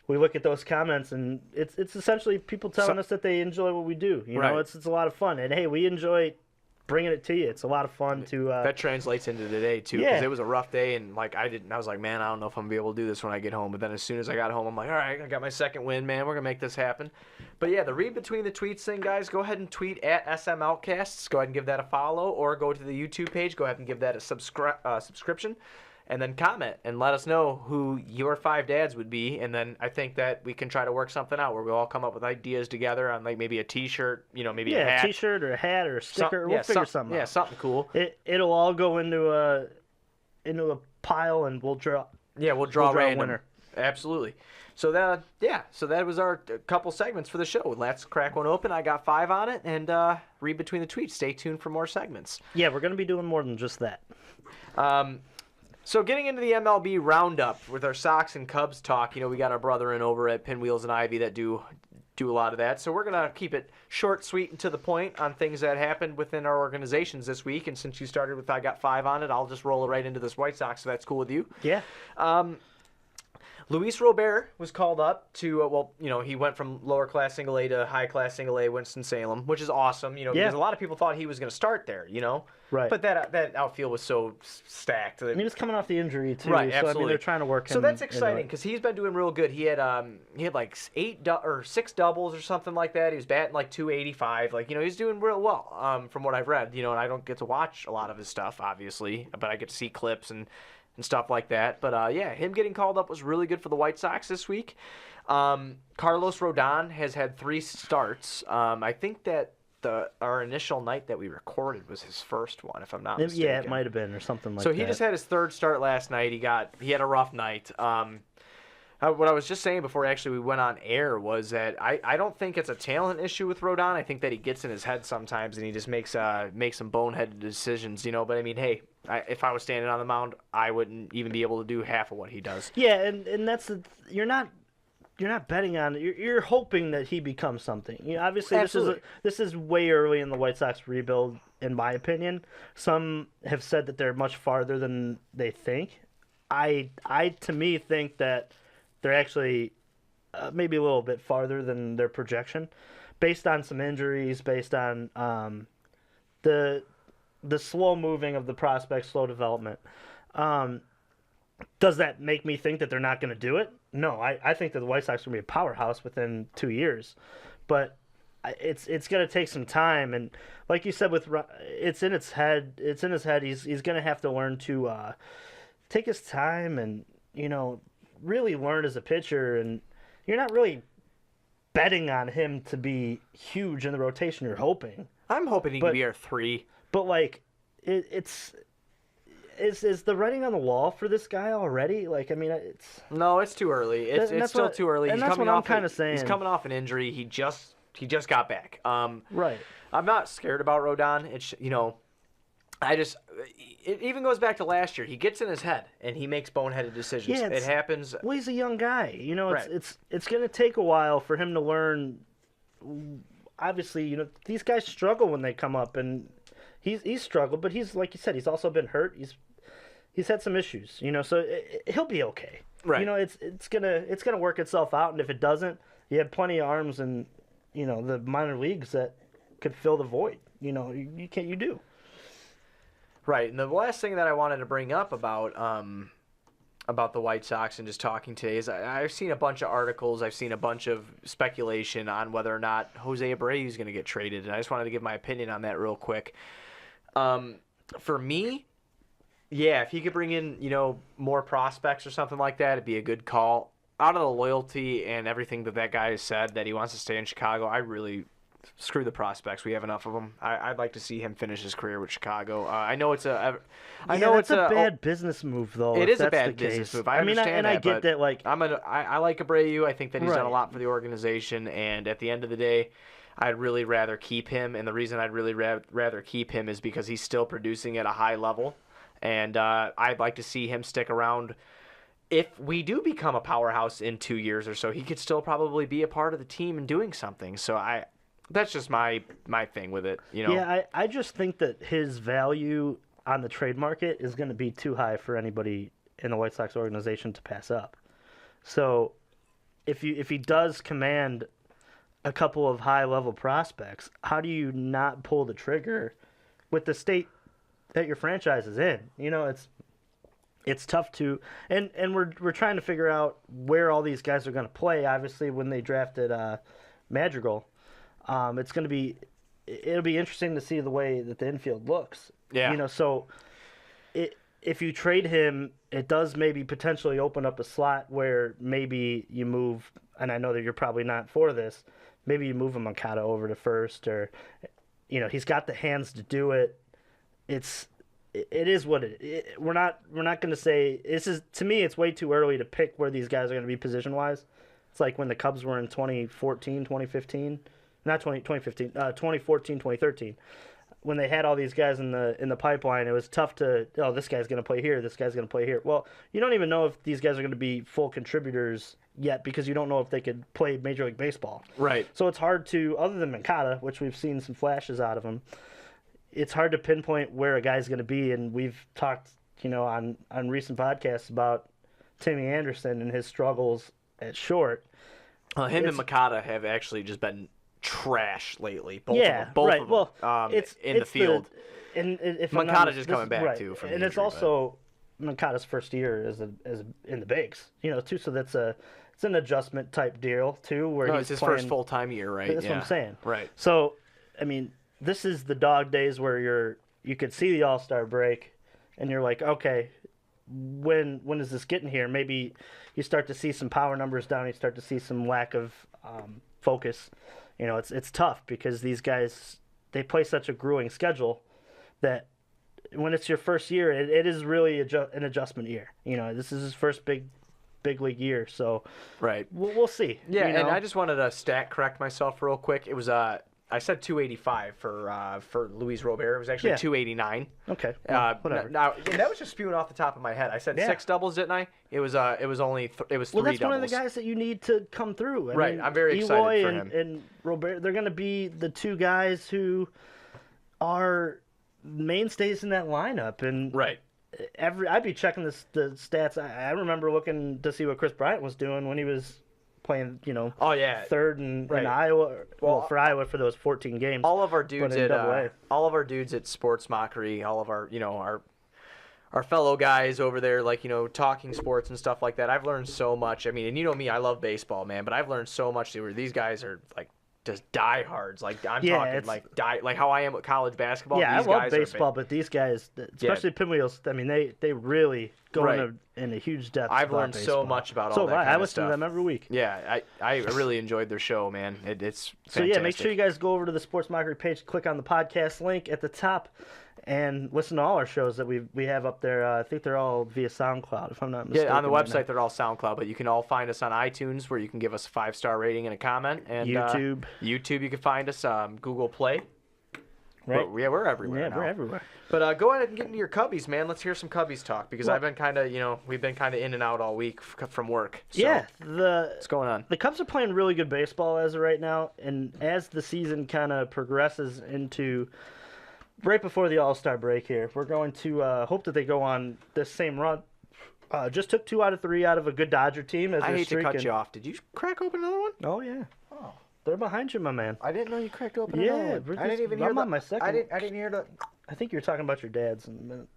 we look at those comments, and it's essentially people telling us that they enjoy what we do. You know, it's a lot of fun, and hey, we enjoy bringing it to you. It's a lot of fun to. That translates into today too, because it was a rough day, and I was like, man, I don't know if I'm gonna be able to do this when I get home. But then as soon as I got home, I'm like, all right, I got my second win, man. We're gonna make this happen. But yeah, the read between the tweets thing, guys. Go ahead and tweet at SM Outcasts. Go ahead and give that a follow, or go to the YouTube page. Go ahead and give that a subscription. And then comment and let us know who your 5 dads would be. And then I think that we can try to work something out where we'll all come up with ideas together on like maybe a T-shirt, maybe a hat. A T-shirt or a hat or a sticker. We'll figure something out. Yeah, something cool. It'll all go into a pile and we'll draw. Yeah, we'll draw a winner. Absolutely. So that was our couple segments for the show. Let's crack one open. I got 5 on it, and read between the tweets. Stay tuned for more segments. Yeah, we're gonna be doing more than just that. So getting into the MLB Roundup with our Sox and Cubs talk, we got our brother in over at Pinwheels and Ivy that do a lot of that. So we're going to keep it short, sweet, and to the point on things that happened within our organizations this week. And since you started with I got 5 on it, I'll just roll it right into this White Sox, so that's cool with you. Yeah. Luis Robert was called up to, he went from lower class single A to high class single A Winston-Salem, which is awesome, because a lot of people thought he was going to start there, Right. But that outfield was so stacked. He was coming off the injury too, right? So Absolutely. they're trying to work him. So that's exciting because he's been doing real good. He had like 6 doubles or something like that. He was batting like 285. Like he's doing real well. From what I've read, and I don't get to watch a lot of his stuff, obviously, but I get to see clips and stuff like that. But him getting called up was really good for the White Sox this week. Carlos Rodon has had 3 starts. I think that our initial night that we recorded was his first one, if I'm not mistaken. Yeah, it might have been or something like that. So he just had his third start last night. He had a rough night. What I was just saying before actually we went on air was that I don't think it's a talent issue with Rodon. I think that he gets in his head sometimes and he just makes some boneheaded decisions, But I mean, hey, if I was standing on the mound, I wouldn't even be able to do half of what he does. Yeah, and that's you're not betting on it. You're hoping that he becomes something. Obviously, Absolutely. this is way early in the White Sox rebuild, in my opinion. Some have said that they're much farther than they think. I to me think that they're actually maybe a little bit farther than their projection, based on some injuries, based on the slow moving of the prospects, slow development. Does that make me think that they're not going to do it? No, I think that the White Sox are going to be a powerhouse within 2 years, but it's going to take some time. And like you said, it's in his head. He's going to have to learn to take his time and really learn as a pitcher. And you're not really betting on him to be huge in the rotation. You're hoping. I'm hoping he can be our 3. But like, is the writing on the wall for this guy already? Like, I mean, no, it's too early. It's still too early. And that's what I'm kind of saying. He's coming off an injury. He just got back. Right. I'm not scared about Rodon. It's it even goes back to last year. He gets in his head and he makes boneheaded decisions. Yeah, it happens. Well, he's a young guy. Right. It's going to take a while for him to learn. Obviously, these guys struggle when they come up, and he's struggled, but he's, like you said, he's also been hurt. He's had some issues, so he'll be okay. Right. It's gonna work itself out, and if it doesn't, you have plenty of arms in, the minor leagues that could fill the void. You do. Right, and the last thing that I wanted to bring up about the White Sox and just talking today is I've seen a bunch of articles, I've seen a bunch of speculation on whether or not Jose Abreu is going to get traded, and I just wanted to give my opinion on that real quick. For me, yeah, if he could bring in, more prospects or something like that, it'd be a good call. Out of the loyalty and everything that guy has said that he wants to stay in Chicago, I really screw the prospects. We have enough of them. I'd like to see him finish his career with Chicago. I know it's a bad business move, though. It is a bad business move. I understand that. I get that. Like, I like Abreu. I think that he's right. done a lot for the organization, and at the end of the day, I'd really rather keep him. And the reason I'd really rather keep him is because he's still producing at a high level, and I'd like to see him stick around. If we do become a powerhouse in 2 years or so, he could still probably be a part of the team and doing something. So that's just my thing with it, Yeah, I just think that his value on the trade market is going to be too high for anybody in the White Sox organization to pass up. So if he does command a couple of high-level prospects, how do you not pull the trigger with the state that your franchise is in? It's tough to, and we're trying to figure out where all these guys are going to play. Obviously, when they drafted Madrigal, it'll be interesting to see the way that the infield looks. Yeah. So if you trade him, it does maybe potentially open up a slot where maybe you move, and I know that you're probably not for this, maybe you move a Moncada over to first, or he's got the hands to do it. It is what we're not going to say. To me, it's way too early to pick where these guys are going to be position wise. It's like when the Cubs were in 2014, 2015. Not 2015, 2014, 2013. When they had all these guys in the pipeline, it was tough to, this guy's going to play here, this guy's going to play here. Well, you don't even know if these guys are going to be full contributors yet because you don't know if they could play Major League Baseball. Right. So it's hard to, other than Moncada, which we've seen some flashes out of him, it's hard to pinpoint where a guy's going to be. And we've talked, on recent podcasts about Timmy Anderson and his struggles at short. Him and Moncada have actually just been trash lately. Both right. of them. Well, it's in the field. And if Moncada just coming back too from and the it's injury, also Moncada's first year as in the bigs, too. So it's an adjustment type deal too, where it's his first full time year, right? That's what I'm saying. Right. So, I mean, this is the dog days where you could see the All-Star break, and you're like, okay, when is this getting here? Maybe you start to see some power numbers down. You start to see some lack of focus. It's tough because these guys they play such a grueling schedule that when it's your first year, it is really an adjustment year. This is his first big league year, so right. We'll see. Yeah, and I just wanted to stat correct myself real quick. It was I said 285 for Luis Robert. It was actually 289. Okay. Whatever. Now, and that was just spewing off the top of my head. I said 6 doubles, didn't I? It was only 3 that's doubles. one of the guys that you need to come through. I mean, I'm very excited Eloy for him. And Robert, they're going to be the 2 guys who are mainstays in that lineup. And right. I'd be checking the stats. I remember looking to see what Chris Bryant was doing when he was playing, third in Iowa. Well, for Iowa for those 14 games. All of our dudes at Sports Mockery, all of our fellow guys over there, talking sports and stuff like that. I've learned so much. I mean, and you know me, I love baseball, man, but I've learned so much. These guys are just diehards. I'm talking how I am with college basketball. Yeah, these I love guys baseball, but these guys, especially Pinwheels, I mean, they really go in a huge depth. I've learned baseball. so much about all that kind of stuff. I listen to them every week. Yeah, I really enjoyed their show, man. It's fantastic. So yeah, make sure you guys go over to the Sports Mockery page, click on the podcast link at the top, and listen to all our shows that we have up there. I think they're all via SoundCloud, if I'm not mistaken. Yeah, on the website they're all SoundCloud, but you can all find us on iTunes, where you can give us a 5-star rating and a comment. And YouTube, you can find us Google Play. Right. We're everywhere. Yeah, now. we're everywhere. But go ahead and get into your Cubbies, man. Let's hear some Cubbies talk, because I've been kind of, we've been kind of in and out all week from work. So, yeah, what's going on? The Cubs are playing really good baseball as of right now, and as the season kind of progresses into right before the All-Star break here, we're going to hope that they go on this same run. Just took 2 out of 3 out of a good Dodger team. I hate to cut you off. Did you crack open another one? Oh, yeah. Oh. They're behind you, my man. I didn't know you cracked open another one. I didn't even hear on my second. I didn't hear the... I think you're talking about your dads and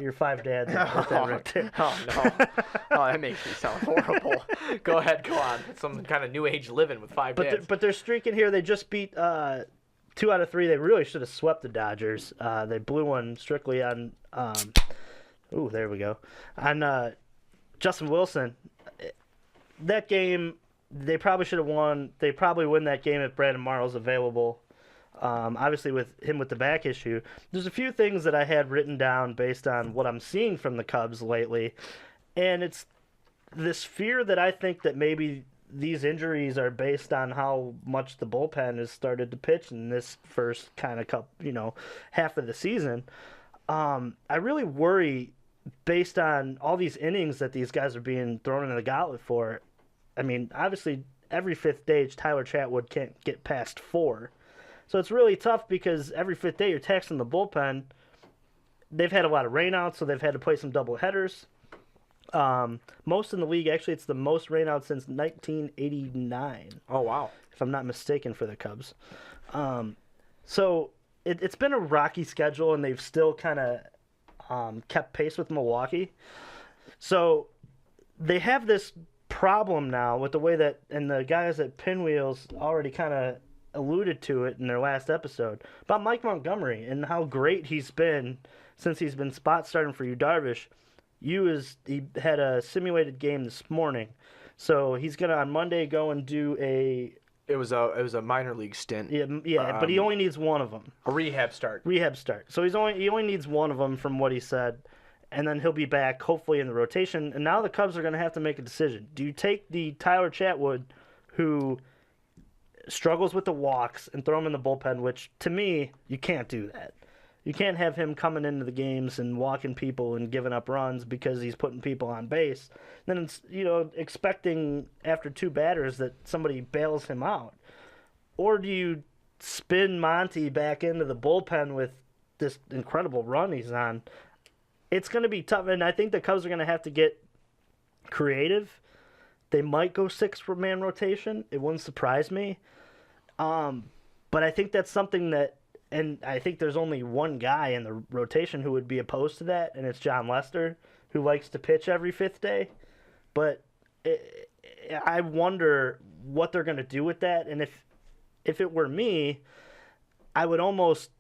your 5 dads. Right there. Oh, no. Oh, that makes me sound horrible. Go ahead, go on. It's some kind of new age living with 5 dads. But they're streaking here. They just beat 2 out of 3. They really should have swept the Dodgers. They blew one strictly on there we go. On Justin Wilson. That game, they probably should have won. They probably win that game if Brandon Morrow's available. Obviously, with him with the back issue, there's a few things that I had written down based on what I'm seeing from the Cubs lately, and it's this fear that I think that maybe these injuries are based on how much the bullpen has started to pitch in this first kind of half of the season. I really worry based on all these innings that these guys are being thrown in the gauntlet for. I mean, obviously, every 5th day, Tyler Chatwood can't get past 4. So it's really tough because every 5th day you're taxing the bullpen. They've had a lot of rainouts, so they've had to play some double headers. Most in the league, actually, it's the most rainouts since 1989. Oh, wow. If I'm not mistaken for the Cubs. So it's been a rocky schedule, and they've still kind of kept pace with Milwaukee. So they have this problem now with the way that, and the guys at Pinwheels already kind of alluded to it in their last episode, about Mike Montgomery and how great he's been since he's been spot starting for Yu Darvish. He had a simulated game this morning, so he's gonna on Monday go and do a. It was a minor league stint. Yeah, but he only needs one of them. A rehab start. So he only needs one of them from what he said, and then he'll be back hopefully in the rotation. And now the Cubs are gonna have to make a decision. Do you take the Tyler Chatwood, who struggles with the walks, and throw him in the bullpen, which to me, you can't do that. You can't have him coming into the games and walking people and giving up runs because he's putting people on base. Then it's, expecting after 2 batters that somebody bails him out. Or do you spin Monty back into the bullpen with this incredible run he's on? It's going to be tough, and I think the Cubs are going to have to get creative. They might go 6-man rotation. It wouldn't surprise me. But I think that's something that, and I think there's only one guy in the rotation who would be opposed to that, and it's John Lester, who likes to pitch every 5th day. But I wonder what they're going to do with that, and if it were me, I would almost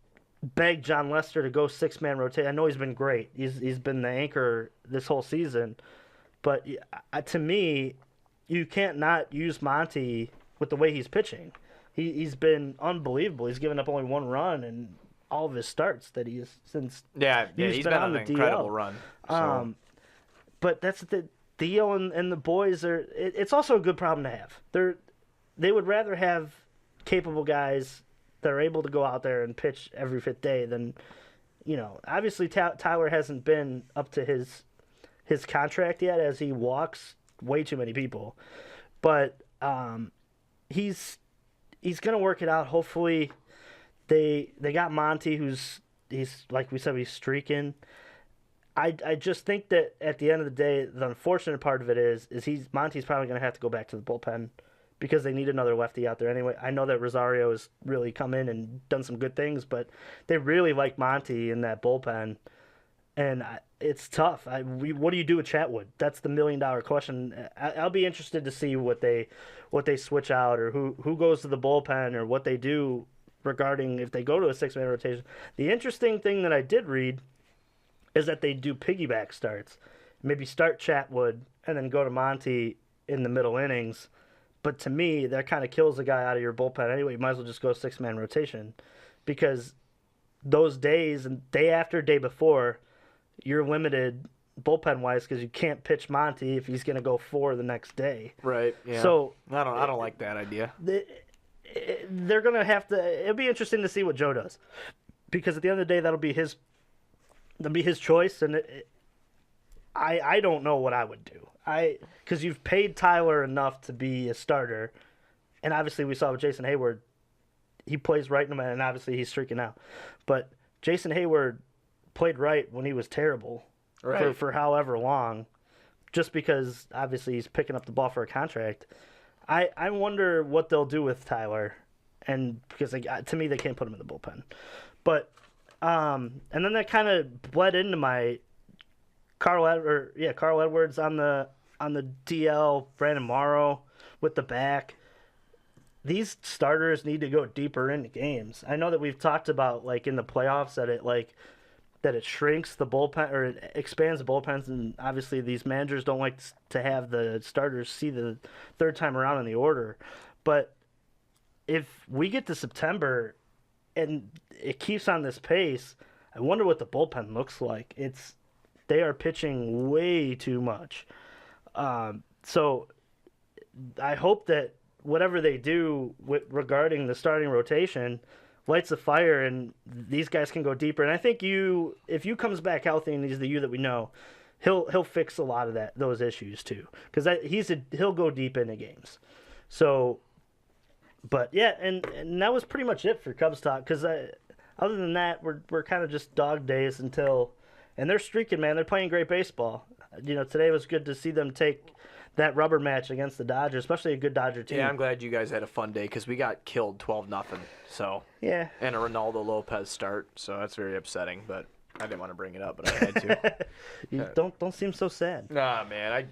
beg John Lester to go 6-man rotation. I know he's been great. He's been the anchor this whole season. But to me, you can't not use Monty with the way he's pitching. He's been unbelievable. He's given up only 1 run in all of his starts that he has since. Yeah, he's been on an incredible run. So. But that's Theo and the boys are. It's also a good problem to have. They would rather have capable guys that are able to go out there and pitch every 5th day than, obviously Tyler hasn't been up to his contract yet, as he walks way too many people, but he's gonna work it out. Hopefully, they got Monty, he's like we said, he's streaking. I just think that at the end of the day, the unfortunate part of it is Monty's probably gonna have to go back to the bullpen because they need another lefty out there anyway. I know that Rosario has really come in and done some good things, but they really like Monty in that bullpen, and it's tough. What do you do with Chatwood? That's the $1 million question. I'll be interested to see what they switch out, or who goes to the bullpen, or what they do regarding if they go to a 6-man rotation. The interesting thing that I did read is that they do piggyback starts. Maybe start Chatwood and then go to Monty in the middle innings. But to me, that kind of kills the guy out of your bullpen anyway. You might as well just go 6-man rotation, because those days and day after, day before, you're limited bullpen-wise because you can't pitch Monty if he's going to go 4 the next day. Right. Yeah. So I don't like that idea. They're going to have to. It'll be interesting to see what Joe does, because at the end of the day, that'll be his choice, and I don't know what I would do. Because you've paid Tyler enough to be a starter, and obviously we saw with Jason Hayward, he plays right in the man, and obviously he's streaking out. But Jason Hayward played right when he was terrible for however long, just because obviously he's picking up the ball for a contract. I wonder what they'll do with Tyler, and because to me they can't put him in the bullpen. But and then that kind of bled into my Carl Edwards on the DL, Brandon Morrow with the back. These starters need to go deeper into games. I know that we've talked about, like, in the playoffs that it shrinks the bullpen, or it expands the bullpens, and obviously these managers don't like to have the starters see the 3rd time around in the order. But if we get to September and it keeps on this pace, I wonder what the bullpen looks like. They are pitching way too much. So I hope that whatever they do regarding the starting rotation lights a fire, and these guys can go deeper. And I think if you comes back healthy, and he's the you that we know, he'll fix a lot of those issues too, because he'll go deep into games. So, but yeah, and that was pretty much it for Cubs talk. Because other than that, we're kind of just dog days until, and they're streaking, man. They're playing great baseball. Today was good to see them take that rubber match against the Dodgers, especially a good Dodger team. Yeah, I'm glad you guys had a fun day, because we got killed 12-0. So yeah, and a Ronaldo Lopez start, so that's very upsetting. But I didn't want to bring it up, but I had to. You don't seem so sad. Nah, man,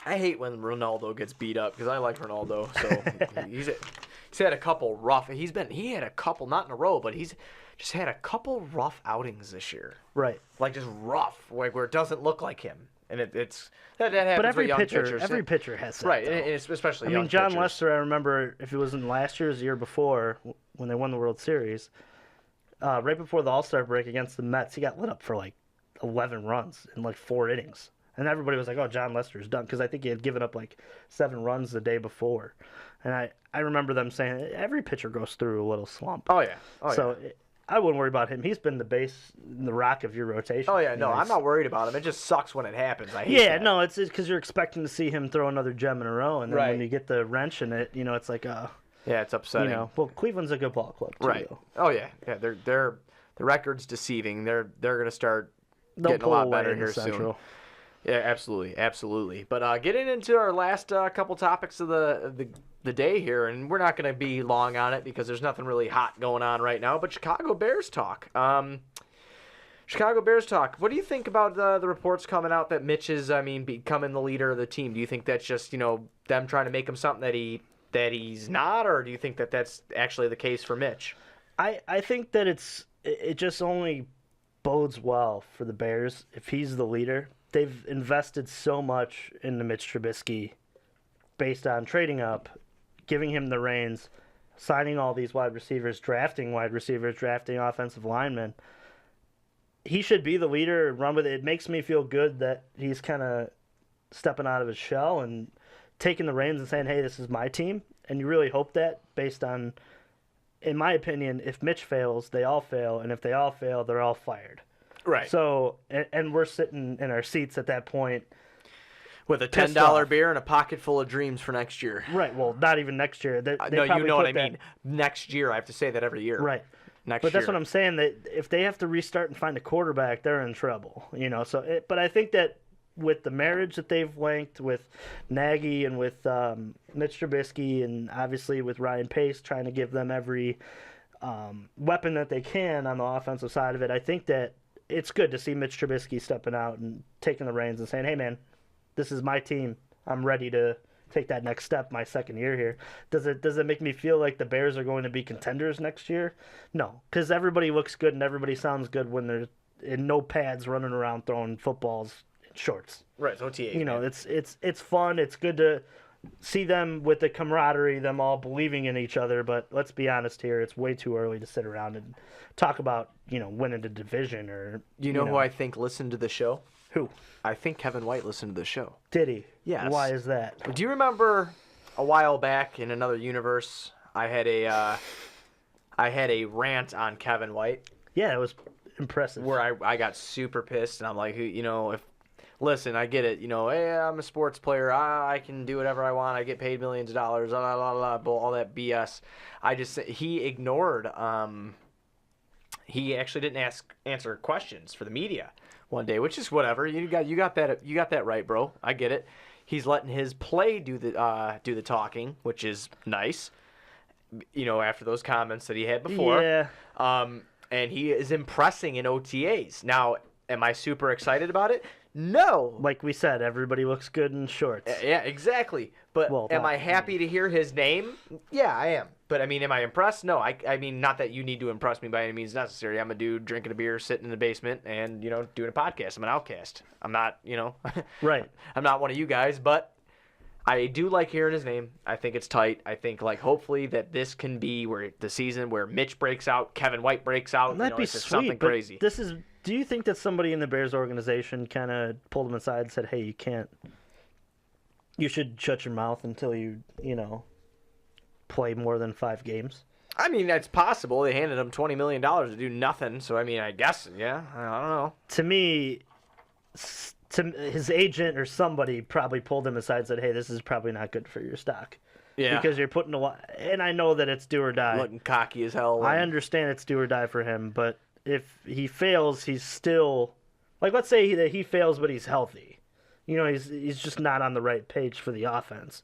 I hate when Ronaldo gets beat up, because I like Ronaldo. So he's had a couple rough. He had a couple, not in a row, but he's just had a couple rough outings this year. Right. Like, just rough, like where it doesn't look like him. And it's that happens but every with young pitchers. Every pitcher has that. Right, though. and especially young John pitchers. Lester, I remember, if it was in last year or the year before, when they won the World Series, right before the All-Star break against the Mets, he got lit up for like 11 runs in like 4 innings. And everybody was like, oh, John Lester's done, because I think he had given up like 7 runs the day before. And I remember them saying every pitcher goes through a little slump. Oh, yeah. So I wouldn't worry about him. He's been the base, the rock of your rotation. Oh, yeah. No, I'm not worried about him. It just sucks when it happens. I hate that. No, it's because you're expecting to see him throw another gem in a row, and then when you get the wrench in it, it's like, yeah, it's upsetting. Well, Cleveland's a good ball club, too, right? Though. Oh, yeah. Yeah, the record's deceiving. They're going to start They'll getting a lot better here soon. Yeah, absolutely. But getting into our last couple topics of the day here, and we're not going to be long on it because there's nothing really hot going on right now, but Chicago Bears talk. Chicago Bears talk. What do you think about the reports coming out that Mitch is, becoming the leader of the team? Do you think that's just, them trying to make him something that he's not, or do you think that that's actually the case for Mitch? I think that it just only bodes well for the Bears if he's the leader. They've invested so much into Mitch Trubisky based on trading up, giving him the reins, signing all these wide receivers, drafting wide receivers, drafting offensive linemen. He should be the leader and run with it. It makes me feel good that he's kind of stepping out of his shell and taking the reins and saying, hey, this is my team. And you really hope that based on, in my opinion, if Mitch fails, they all fail. And if they all fail, they're all fired. Right. So, and we're sitting in our seats at that point. With a $10 beer and a pocket full of dreams for next year. Right. Well, not even next year. They no, you know what I that... mean. Next year. I have to say that every year. Right. Next but year. That's what I'm saying. That if they have to restart and find a quarterback, they're in trouble. So, but I think that with the marriage that they've linked with Nagy and with Mitch Trubisky and obviously with Ryan Pace trying to give them every weapon that they can on the offensive side of it, I think that it's good to see Mitch Trubisky stepping out and taking the reins and saying, hey, man, this is my team. I'm ready to take that next step my second year here. Does it make me feel like the Bears are going to be contenders next year? No, because everybody looks good and everybody sounds good when they're in no pads running around throwing footballs in shorts. Right, it's OTA. It's fun. It's good to see them with the camaraderie, them all believing in each other. But let's be honest here, it's way too early to sit around and talk about winning the division or. You know who I think listened to the show? Who? I think Kevin White listened to the show. Did he? Yes. Why is that? Do you remember a while back in another universe, I had a rant on Kevin White? Yeah, it was impressive. Where I got super pissed, and I'm like, listen, I get it. Hey, I'm a sports player. I can do whatever I want. I get paid millions of dollars. Blah, blah, blah, all that BS. He ignored. He actually didn't answer questions for the media one day, which is whatever. You got that right, bro. I get it. He's letting his play do the talking, which is nice. After those comments that he had before. Yeah. And he is impressing in OTAs. Now, am I super excited about it? No. Like we said, everybody looks good in shorts. Yeah, exactly. But am I happy to hear his name? Yeah, I am. But, am I impressed? No. I mean, not that you need to impress me by any means necessary. I'm a dude drinking a beer, sitting in the basement, and, doing a podcast. I'm an outcast. I'm not, Right. I'm not one of you guys, but I do like hearing his name. I think it's tight. I think, hopefully that this can be where the season where Mitch breaks out, Kevin White breaks out. That'd be sweet, something crazy. Do you think that somebody in the Bears organization kind of pulled him aside and said, hey, you should shut your mouth until you play more than 5 games? That's possible. They handed him $20 million to do nothing. So, I guess, yeah. I don't know. To me, his agent or somebody probably pulled him aside and said, hey, this is probably not good for your stock. Yeah. Because you're putting a lot, and I know that it's do or die. Looking cocky as hell. I understand it's do or die for him, but if he fails, he's still, let's say that he fails, but he's healthy. He's just not on the right page for the offense.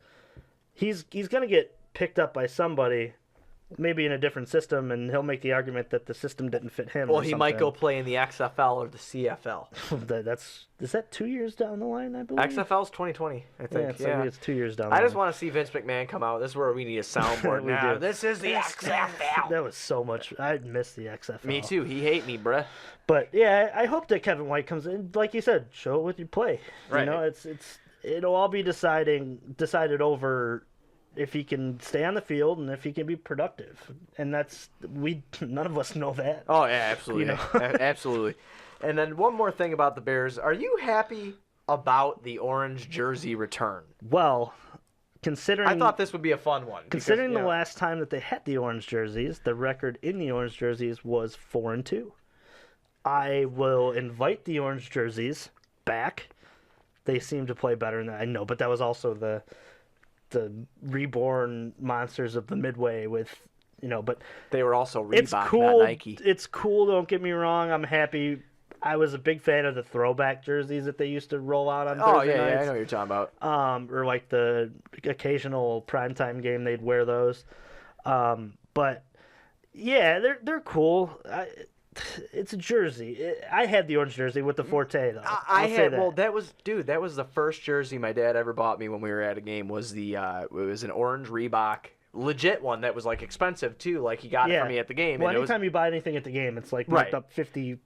He's going to get picked up by somebody, maybe in a different system, and he'll make the argument that the system didn't fit him. Well, he might go play in the XFL or the CFL. Is that 2 years down the line, I believe? XFL's 2020, I think. Yeah, it's 2 years down the line. I just want to see Vince McMahon come out. This is where we need a soundboard now. Do. This is the XFL. That was so much. I miss the XFL. Me too. He hate me, bruh. But yeah, I hope that Kevin White comes in. Like you said, show it with your play. Right. It'll all be decided over if he can stay on the field and if he can be productive. And none of us know that. Oh yeah, absolutely. Absolutely. And then one more thing about the Bears. Are you happy about the orange jersey return? Well, considering I thought this would be a fun one. Considering the last time that they had the orange jerseys, the record in the orange jerseys was 4-2. I will invite the orange jerseys back. They seem to play better than that. I know, but that was also the reborn monsters of the Midway with, but they were also Reebok, it's cool. Not Nike. It's cool. Don't get me wrong. I'm happy. I was a big fan of the throwback jerseys that they used to roll out on Thursday nights. Yeah, I know what you're talking about. Or like the occasional primetime game, they'd wear those. But yeah, they're cool. It's a jersey. I had the orange jersey with the Forte though. Well, that was the first jersey my dad ever bought me when we were at a game. It was an orange Reebok, legit one that was expensive too. He got it for me at the game. Well, and anytime you buy anything at the game, it's marked up 50%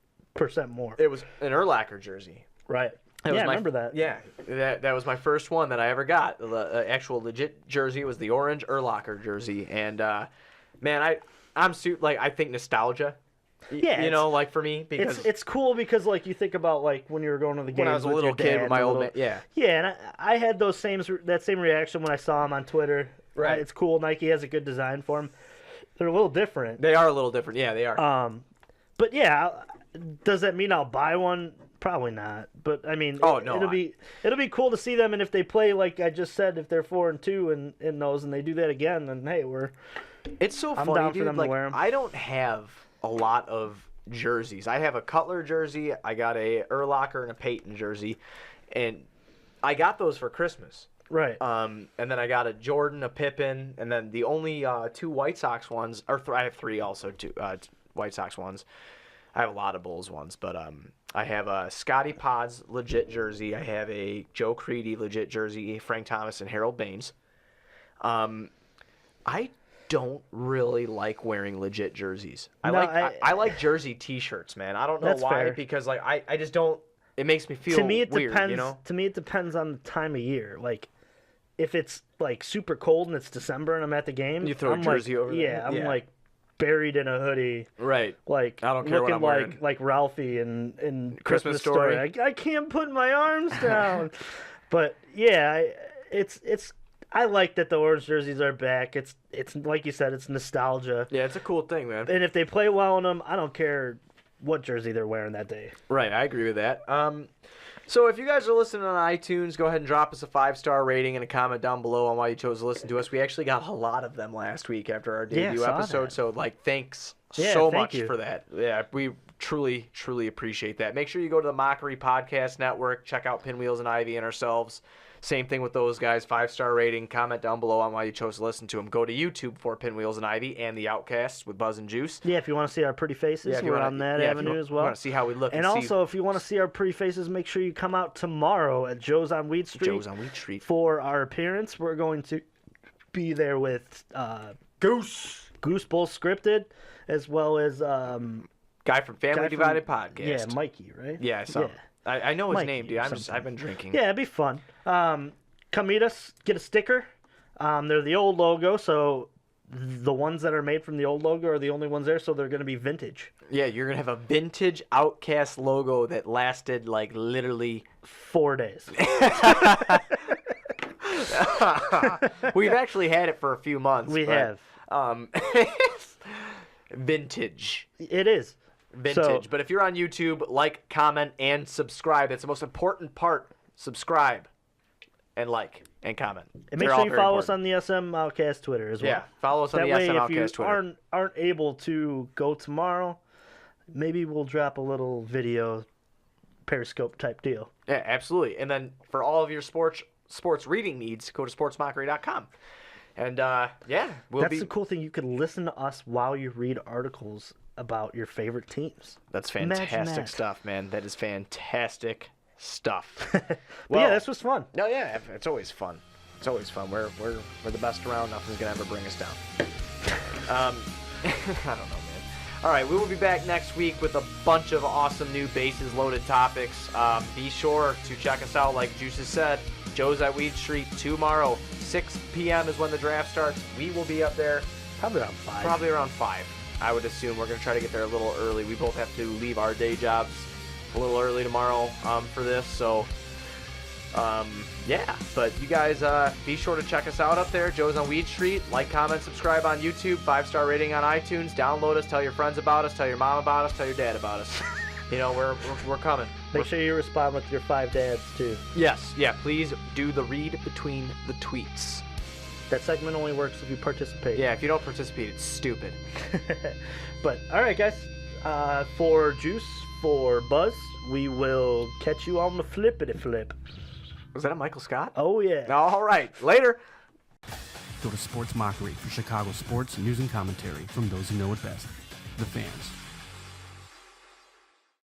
more. It was an Urlacher jersey. Right. I remember that. Yeah, that was my first one that I ever got. The actual legit jersey was the orange Urlacher jersey, and Man, I think nostalgia. Yeah, you know, like for me, because it's cool because like you think about like when you were going to the games when I was a with little your kid dad with my and old little- man, Yeah, and I had that same reaction when I saw him on Twitter. Right. It's cool. Nike has a good design for them. They're a little different. they are a little different. Yeah, they are. But yeah, does that mean I'll buy one? Probably not. But I mean, Oh, no, it'll be cool to see them, and if they play like I just said, if they're 4-2 in those, and they do that again, then hey, It's so I'm funny, down for dude. them to Like wear 'em. I don't have a lot of jerseys. I have a Cutler jersey. I got a Urlacher and a Peyton jersey, and I got those for Christmas. right. And then I got a Jordan, a Pippen, and then the only two White Sox ones, or I have three also, two White Sox ones. I have a lot of Bulls ones, but I have a Scotty Pods legit jersey. I have a Joe Creedy legit jersey, Frank Thomas, and Harold Baines. I don't really like wearing legit jerseys. I like jersey T-shirts, man. I don't know That's why, fair. because like I just don't. It makes me feel To me, it weird, depends. you know? To me, it depends on the time of year. Like, if it's like super cold and it's December and I'm at the game, You throw a I'm jersey like, over there? Yeah, I'm Yeah. like buried in a hoodie, Right. like I don't care what looking I'm wearing. like Ralphie in Christmas Story. I can't put my arms down. But yeah, I like that the orange jerseys are back. It's like you said, it's nostalgia. Yeah, it's a cool thing, man. And if they play well in them, I don't care what jersey they're wearing that day. Right, I agree with that. So if you guys are listening on iTunes, go ahead and drop us a 5-star rating and a comment down below on why you chose to listen to us. We actually got a lot of them last week after our debut saw episode, that. so like thanks Yeah, so thank much you. for that. Yeah, we truly, truly appreciate that. Make sure you go to the Mockery Podcast Network, check out Pinwheels and Ivy and ourselves. Same thing with those guys, 5-star rating, comment down below on why you chose to listen to them. Go to YouTube for Pinwheels and Ivy and the Outcasts with Buzz and Juice. Yeah, if you want to see our pretty faces, if you we're wanna- on that if you avenue as well. want to see how we look And see also, if you want to see our pretty faces, make sure you come out tomorrow at Joe's on Weed Street. Joe's on Wheat Street. For our appearance. We're going to be there with Goose. Goose Bowl Scripted, as well as Guy from Family guy from- Divided Podcast. Yeah, Mikey, right? Yeah, so I know his Mikey name, dude. or I've been drinking. Yeah, it'd be fun. Come meet us, get a sticker. They're the old logo, so the ones that are made from the old logo are the only ones there, so they're going to be vintage. Yeah, you're gonna have a vintage Outcast logo that lasted like literally 4 days. We've actually had it for a few months. We but, have. Vintage. It is. Vintage. So- But if you're on YouTube, like, comment, and subscribe. That's the most important part. Subscribe and like and comment. And make They're sure all you very follow us important. on the SM Outcast Twitter as well. Yeah, follow us on That the way, SM if you Outcast Twitter. aren't able to go tomorrow, maybe we'll drop a little video Periscope type deal. Yeah, absolutely. And then for all of your sports reading needs, go to sportsmockery.com. And yeah, That's the cool thing. You can listen to us while you read articles about your favorite teams. That's Imagine fantastic that. stuff, man. That is fantastic stuff. But Well- yeah, this was fun. No, yeah, it's always fun. It's always fun. We're the best around. Nothing's gonna ever bring us down. I don't know, man. All right, we will be back next week with a bunch of awesome new bases loaded topics. Be sure to check us out, like Juice has said. Joe's at Weed Street tomorrow. 6 p.m. is when the draft starts. We will be up there Probably around 5. probably around 5. I would assume we're gonna try to get there a little early. We both have to leave our day jobs a little early tomorrow for this, so yeah. But you guys be sure to check us out up there. Joe's on Weed Street. Like, comment, subscribe on YouTube. 5-star rating on iTunes. Download us. Tell your friends about us. Tell your mom about us. Tell your dad about us. You know, we're coming. Make sure you respond with your 5 dads too. Yes, yeah. Please do the read between the tweets. That segment only works if you participate. Yeah, if you don't participate, it's stupid. But all right, guys. For Juice, for Buzz, we will catch you on the flippity flip. Was that a Michael Scott? Oh yeah. All right. Later. Go to Sports Mockery for Chicago sports, news, and commentary from those who know it best, the fans.